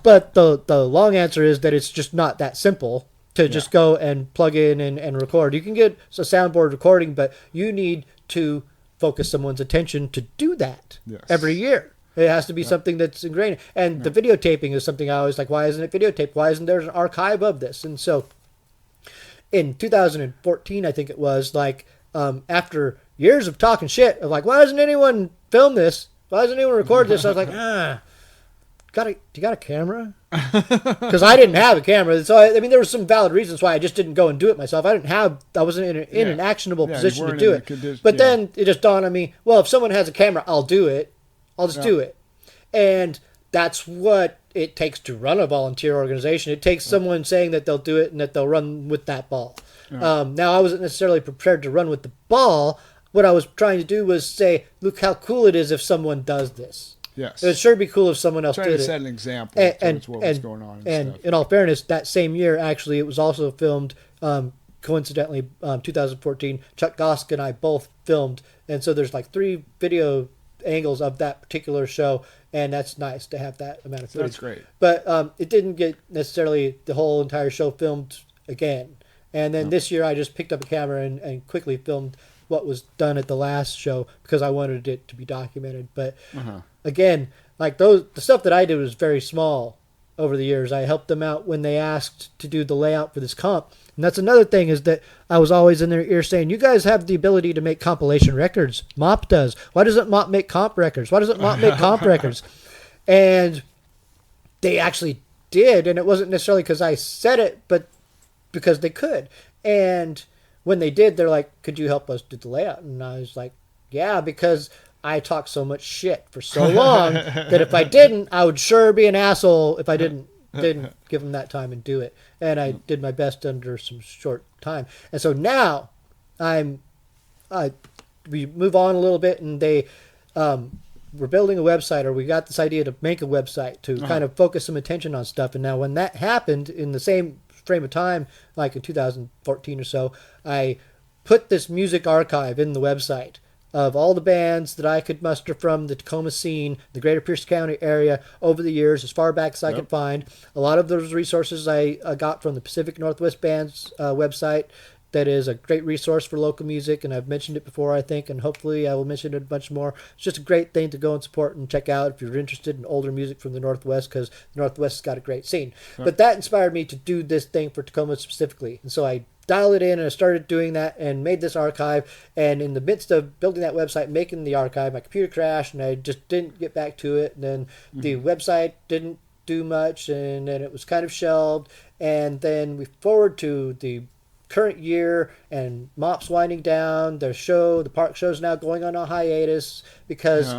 But the long answer is that it's just not that simple to just go and plug in and record. You can get a soundboard recording, but you need to focus someone's attention to do that every year. It has to be something that's ingrained. And the videotaping is something I always like, why isn't it videotaped? Why isn't there an archive of this? And so in 2014, I think it was, like, after years of talking shit, of like, why doesn't anyone film this? Why doesn't anyone record this? I was like, do you got a camera? Because I didn't have a camera. So, I mean, there were some valid reasons why I just didn't go and do it myself. I wasn't in an actionable position to do it. But then it just dawned on me, well, if someone has a camera, I'll do it. I'll just do it. And that's what it takes to run a volunteer organization. It takes someone saying that they'll do it and that they'll run with that ball. Now, I wasn't necessarily prepared to run with the ball. What I was trying to do was say, look how cool it is if someone does this. Yes. It would sure be cool if someone else did it. Trying to set an example towards what was going on. And in all fairness, that same year, actually, it was also filmed, coincidentally, 2014. Chuck Gosk and I both filmed. And so there's like 3 video angles of that particular show, and that's nice to have that amount of footage. That's great. But it didn't get necessarily the whole entire show filmed again. And then this year I just picked up a camera and quickly filmed what was done at the last show because I wanted it to be documented. But again, like the stuff that I did was very small over the years. I helped them out when they asked to do the layout for this comp. And that's another thing, is that I was always in their ear saying, you guys have the ability to make compilation records. MAWP does. Why doesn't MAWP make comp records? Why doesn't MAWP make comp records? And they actually did. And it wasn't necessarily because I said it, but because they could. And when they did, they're like, could you help us do the layout? And I was like, yeah, because I talked so much shit for so long that if I didn't, I would sure be an asshole if I didn't give them that time and do it. And I did my best under some short time. And so now we move on a little bit, and we're building a website, or we got this idea to make a website to kind of focus some attention on stuff. And now when that happened in the same frame of time, like in 2014 or so, I put this music archive in the website of all the bands that I could muster from the Tacoma scene, the greater Pierce County area over the years, as far back as I could find. A lot of those resources I got from the Pacific Northwest Band's website. That is a great resource for local music, and I've mentioned it before, I think, and hopefully I will mention it a bunch more. It's just a great thing to go and support and check out if you're interested in older music from the Northwest, because the Northwest has got a great scene. But that inspired me to do this thing for Tacoma specifically, and so I dialed it in and I started doing that and made this archive. And in the midst of building that website, making the archive, my computer crashed and I just didn't get back to it. And then the website didn't do much, and then it was kind of shelved. And then we forward to the current year, and MAWP's winding down. The Park show's now going on a hiatus because,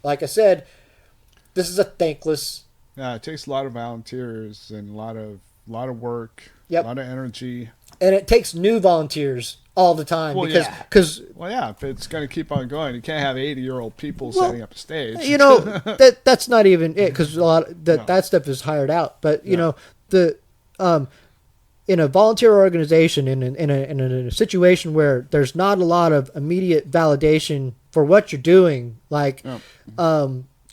like I said, this is a thankless. Yeah, it takes a lot of volunteers and a lot of work, Yep. a lot of energy. And it takes new volunteers all the time Well, because yeah. cause, Well, yeah, if it's going to keep on going, you can't have 80-year-old people Well, setting up a stage. you know, that's not even it because a lot of that stuff is hired out. But you know, the in a volunteer organization in a situation where there's not a lot of immediate validation for what you're doing, like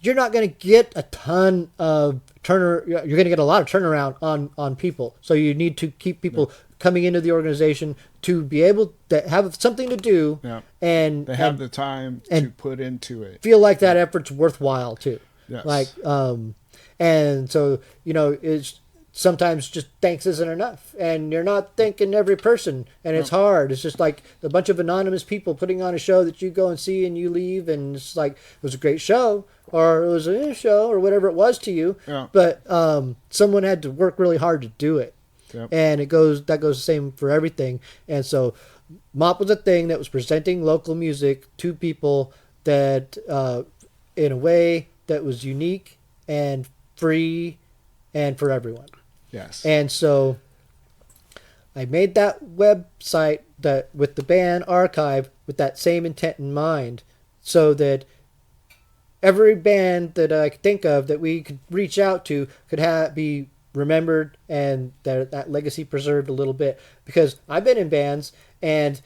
you're not going to get a ton of you're going to get a lot of turnaround on people. So you need to keep people coming into the organization to be able to have something to do and they have the time to put into it. Feel like that effort's worthwhile too. Yes. Like, and so, you know, it's sometimes just thanks isn't enough and you're not thanking every person and it's hard. It's just like a bunch of anonymous people putting on a show that you go and see and you leave and it's like, it was a great show or it was a show or whatever it was to you. Yeah. But, someone had to work really hard to do it. Yep. And that goes the same for everything. And so MAWP was a thing that was presenting local music to people that, in a way that was unique and free and for everyone. Yes. And so I made that website that with the band archive with that same intent in mind so that every band that I could think of that we could reach out to could be remembered and that legacy preserved a little bit, because I've been in bands and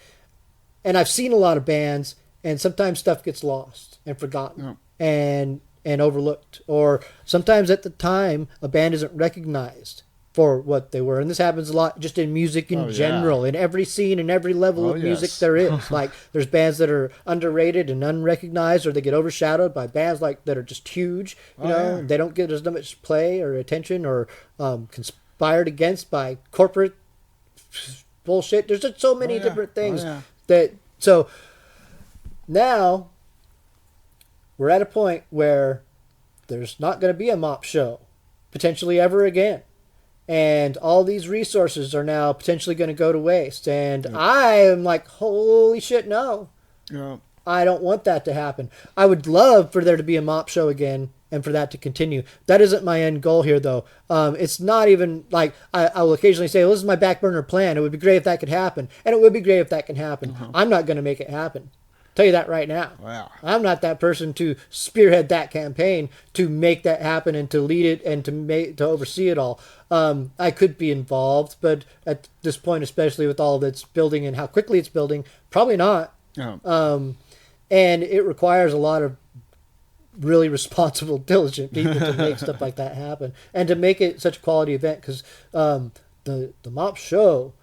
I've seen a lot of bands and sometimes stuff gets lost and forgotten and overlooked, or sometimes at the time a band isn't recognized for what they were. And this happens a lot just in music in general, in every scene and every level of music there is. Like there's bands that are underrated and unrecognized, or they get overshadowed by bands like that are just huge. You know, they don't get as much play or attention, or conspired against by corporate bullshit. There's just so many different things that. So now we're at a point where there's not going to be a MAWP show potentially ever again. And all these resources are now potentially going to go to waste. And I am like, holy shit, no. Yeah. I don't want that to happen. I would love for there to be a MAWP show again and for that to continue. That isn't my end goal here, though. It's not even like I will occasionally say, well, this is my back burner plan. It would be great if that could happen. And it would be great if that can happen. I'm not going to make it happen. Tell you that right now. Wow. I'm not that person to spearhead that campaign, to make that happen and to lead it and to oversee it all. I could be involved, but at this point, especially with all that's building and how quickly it's building, probably not. And it requires a lot of really responsible, diligent people to make stuff like that happen and to make it such a quality event, because the MAWP show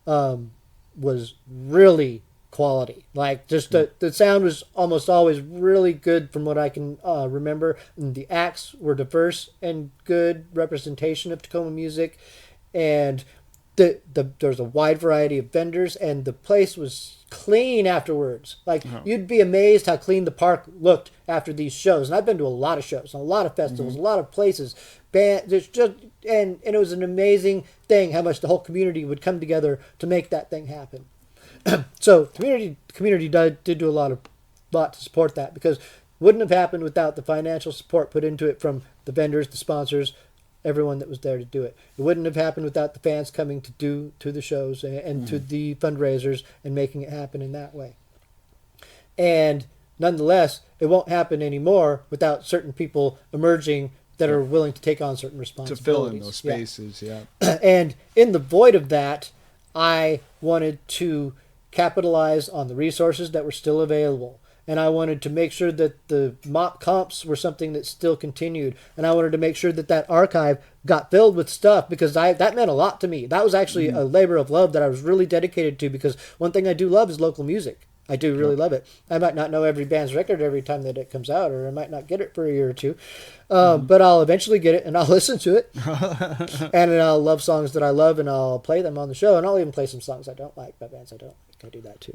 was really quality. Like just the sound was almost always really good from what I can remember, and the acts were diverse and good representation of Tacoma music, and there's a wide variety of vendors, and the place was clean afterwards. Like you'd be amazed how clean the park looked after these shows. And I've been to a lot of shows, a lot of festivals, a lot of places. There's just and it was an amazing thing how much the whole community would come together to make that thing happen. So community did do a lot to support that, because it wouldn't have happened without the financial support put into it from the vendors, the sponsors, everyone that was there to do it. It wouldn't have happened without the fans coming to the shows and to the fundraisers and making it happen in that way. And nonetheless, it won't happen anymore without certain people emerging that are willing to take on certain responsibilities. To fill in those spaces, And in the void of that, I wanted to capitalize on the resources that were still available. And I wanted to make sure that the MAWP comps were something that still continued. And I wanted to make sure that that archive got filled with stuff, because that meant a lot to me. That was actually a labor of love that I was really dedicated to, because one thing I do love is local music. I do really love it. I might not know every band's record every time that it comes out, or I might not get it for a year or two. But I'll eventually get it, and I'll listen to it. And I'll love songs that I love, and I'll play them on the show. And I'll even play some songs I don't like by bands I don't like. I do that too.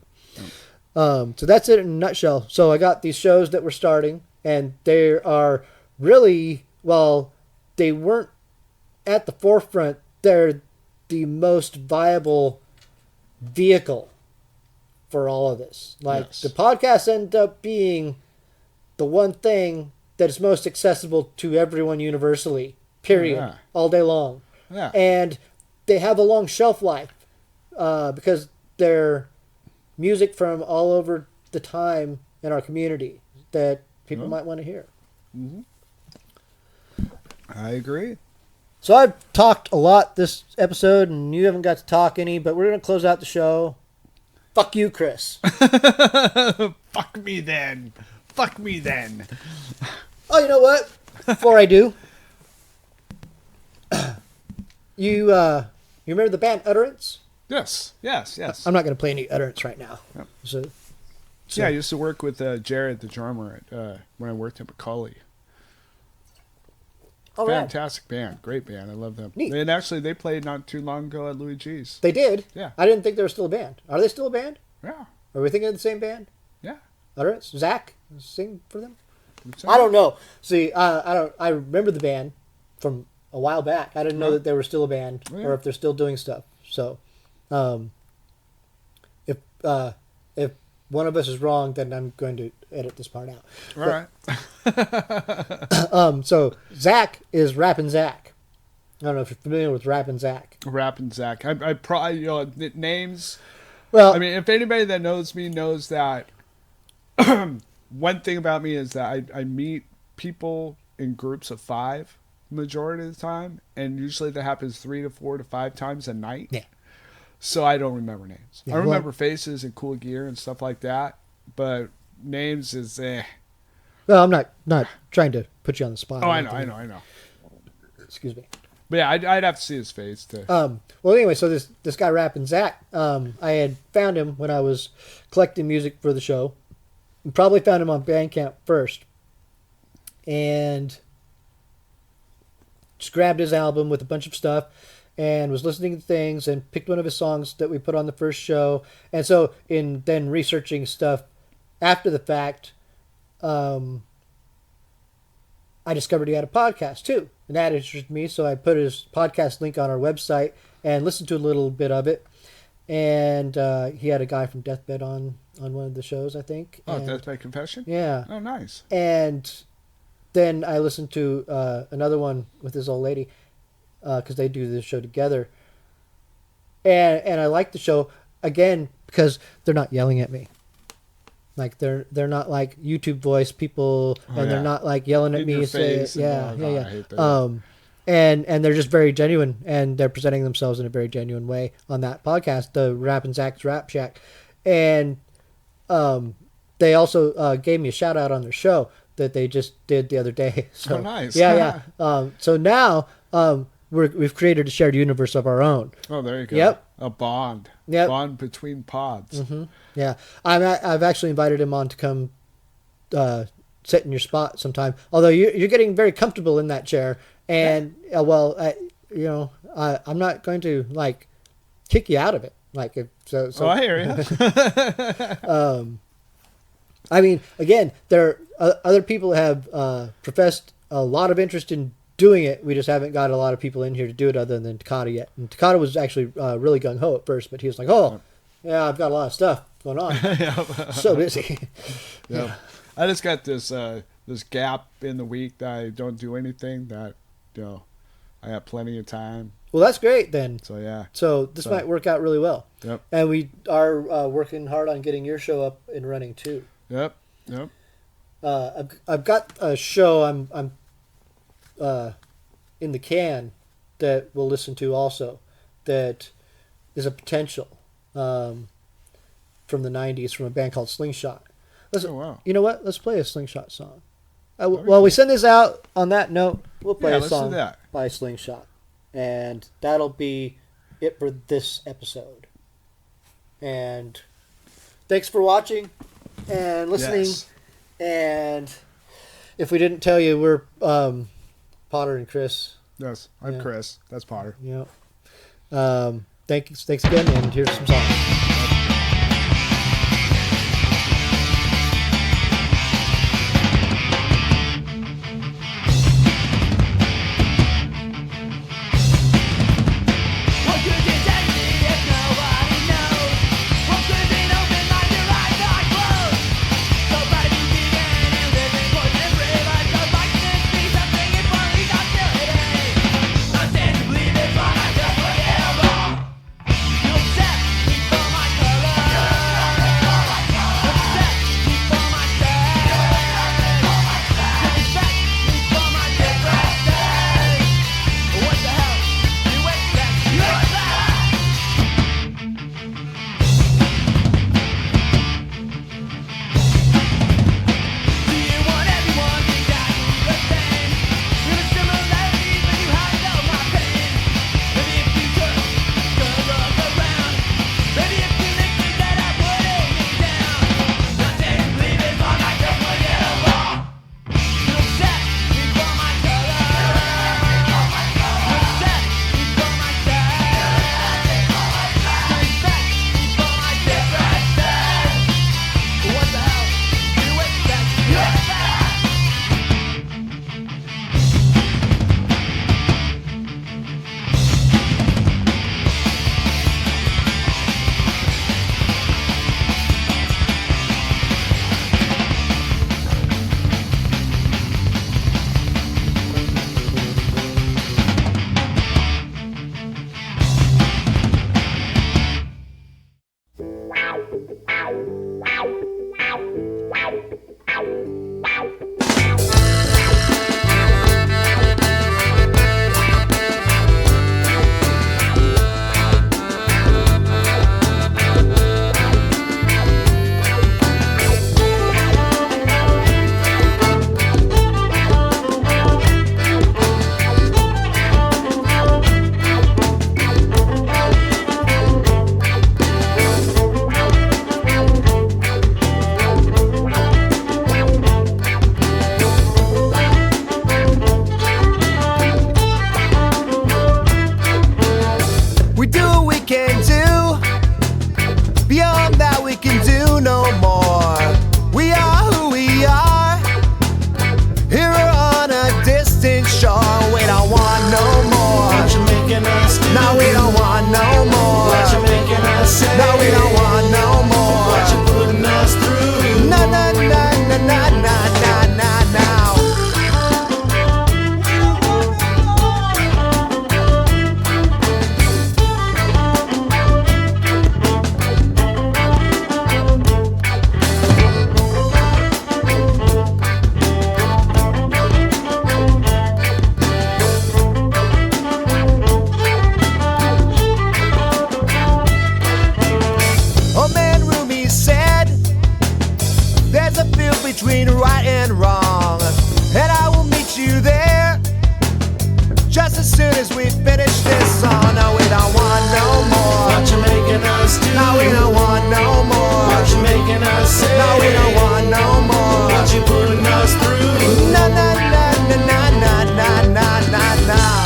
So that's it in a nutshell. So I got these shows that were starting, and they are really, well, they weren't at the forefront. They're the most viable vehicle for all of this. Like the podcast ended up being the one thing that is most accessible to everyone universally, period, Yeah. all day long. Yeah. And they have a long shelf life because they're music from all over the time in our community that people might want to hear. I agree. So I've talked a lot this episode, and you haven't got to talk any, but we're going to close out the show. Fuck you, Chris. Fuck me then. Fuck me then. Oh, you know what? Before I do, you remember the band Utterance? Yes. Yes. I'm not going to play any Utterance right now. Yep. So, Yeah, I used to work with Jared, the drummer, at, when I worked at Macaulay. all right. Fantastic band. Great band. I love them. Neat. And actually, they played not too long ago at Louis G's. They did. Yeah. I didn't think they were still a band. Are they still a band? Yeah. Are we thinking of the same band? Yeah. Utterance? Zach sing for them? I don't know. See, I remember the band from a while back. I didn't know that they were still a band or if they're still doing stuff. So, if one of us is wrong, then I'm going to edit this part out. All right. So Zach is Rappin' Zach. I don't know if you're familiar with Rappin' Zach. Rapping Zach. I probably, names. Well, I mean, if anybody that knows me knows that one thing about me is that I meet people in groups of 5 majority of the time, and usually that happens 3 to 4 to 5 times a night. Yeah. So I don't remember names. Yeah, I remember faces and cool gear and stuff like that, but names is well, I'm not trying to put you on the spot. Oh, or I know. anything. Excuse me. But yeah, I'd have to see his face to. Well, anyway, so this guy Rappin' Zach, I had found him when I was collecting music for the show. Probably found him on Bandcamp first, and just grabbed his album with a bunch of stuff, and was listening to things, and picked one of his songs that we put on the first show. And so, in then researching stuff after the fact, I discovered he had a podcast too, and that interested me. So I put his podcast link on our website and listened to a little bit of it. And he had a guy from Deathbed on one of the shows, I think. Oh, and, Deathbed Confession? yeah. Oh, nice. And then I listened to another one with this old lady because they do this show together. And I like the show, again, because they're not yelling at me. Like, they're not like YouTube voice people, and they're not like yelling at In me. your Say, face yeah, and, yeah, I yeah. hate that. And they're just very genuine, and they're presenting themselves in a very genuine way on that podcast, the Rappin' Zach's Rap Shack. And they also gave me a shout out on their show that they just did the other day. So, Oh, nice. Yeah. So now we've created a shared universe of our own. Oh, there you go. Yep. A bond. Yep. Bond between pods. Mm-hmm. Yeah, I've actually invited him on to come sit in your spot sometime. Although you're getting very comfortable in that chair, and I'm not going to like kick you out of it. Like so. Oh, I hear you. I mean, again, there other people have professed a lot of interest in doing it. We just haven't got a lot of people in here to do it other than Takata yet. And Takata was actually really gung-ho at first, but he was like, oh, yeah, I've got a lot of stuff going on. So busy. Yeah. I just got this gap in the week that I don't do anything, that I have plenty of time. Well, that's great then. So yeah. So this might work out really well. Yep. And we are working hard on getting your show up and running too. Yep. I've got a show I'm in the can that we'll listen to also, that is a potential from the 90s from a band called Slingshot. Oh, wow. You know what? Let's play a Slingshot song. Well, we send this out on that note. We'll play a let's do song that. by Slingshot. And that'll be it for this episode. And thanks for watching and listening. Yes. And if we didn't tell you, we're Potter and Chris. Yes. I'm Yeah. Chris. That's Potter. Yeah. Thanks again, and here's some songs. Nobody began and living for everybody. as we finish this song. No, we don't want no more. What you making us do? No, we don't want no more. What you making us say? No, we don't want no more. What you putting us through? Na na na na na na na na na.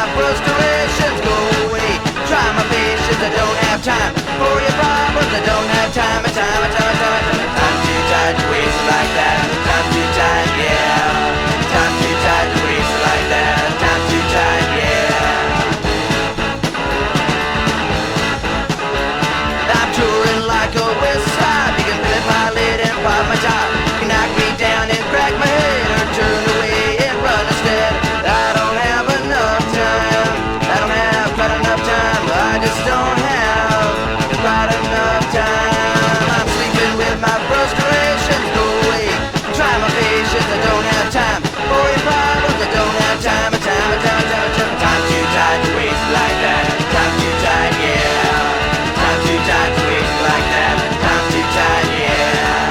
my frustrations go away. Try my patience, I don't have time for your problems, I don't have time. Time too tight to waste it like that. Time too tight, yeah. Time too tight to waste it like that. Time too tight, yeah. I'm touring like a west side. You can flip my lid and pop my top. You knock me down and crack my head, or turn away and run instead. I don't have enough time. I don't have quite enough time. I just don't have quite enough time. I'm sleeping with my frustrations go away. Try my patience, I don't have time for your problems, I don't have time. Time too tight to waste like that. Time too tight, yeah. Time too tight to waste like that. Time too tight, yeah.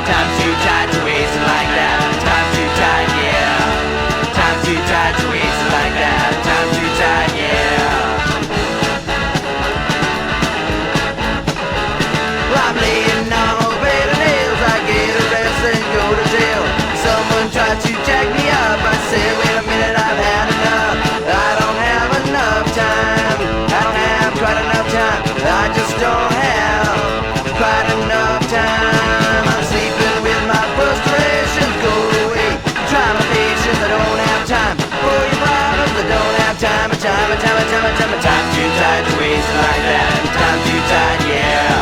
Time too tight to waste it like that. Time too tight, yeah. Time too tight to waste it like that. Time too tight, yeah. Well, I'm laying on a bed of nails. I get arrested and go to jail. Someone tried to jack me up. I said, wait a minute, I've had enough. I don't have enough time. I don't have quite enough time. I just don't have quite enough time. I'm sleeping with my frustrations go away. Try my patience, I don't have time for your problems, I don't have time. Time too tight to waste it like that. Time too tight, yeah.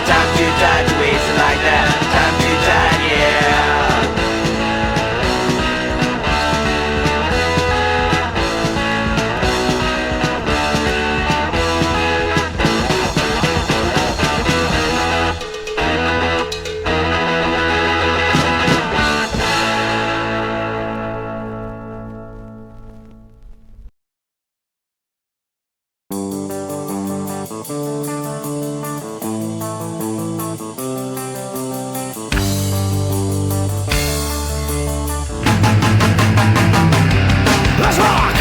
Time too tight to waste it like that. Time too tight, yeah. Let's rock!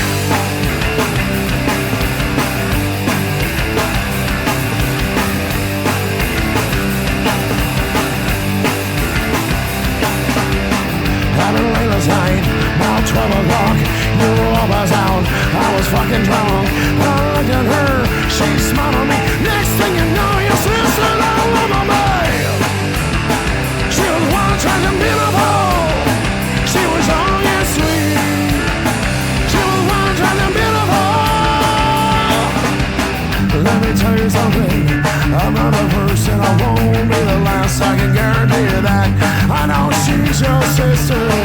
I've been late last night, about 12 o'clock. You were almost out, I was fucking drunk. I looked at her, she smiled at me. Next thing you know, your sister all over me. She was one track and beautiful. She was young and sweet. She was one track and beautiful. Let me tell you something, I'm not a person, I won't be the last, I can guarantee you that. I know she's your sister.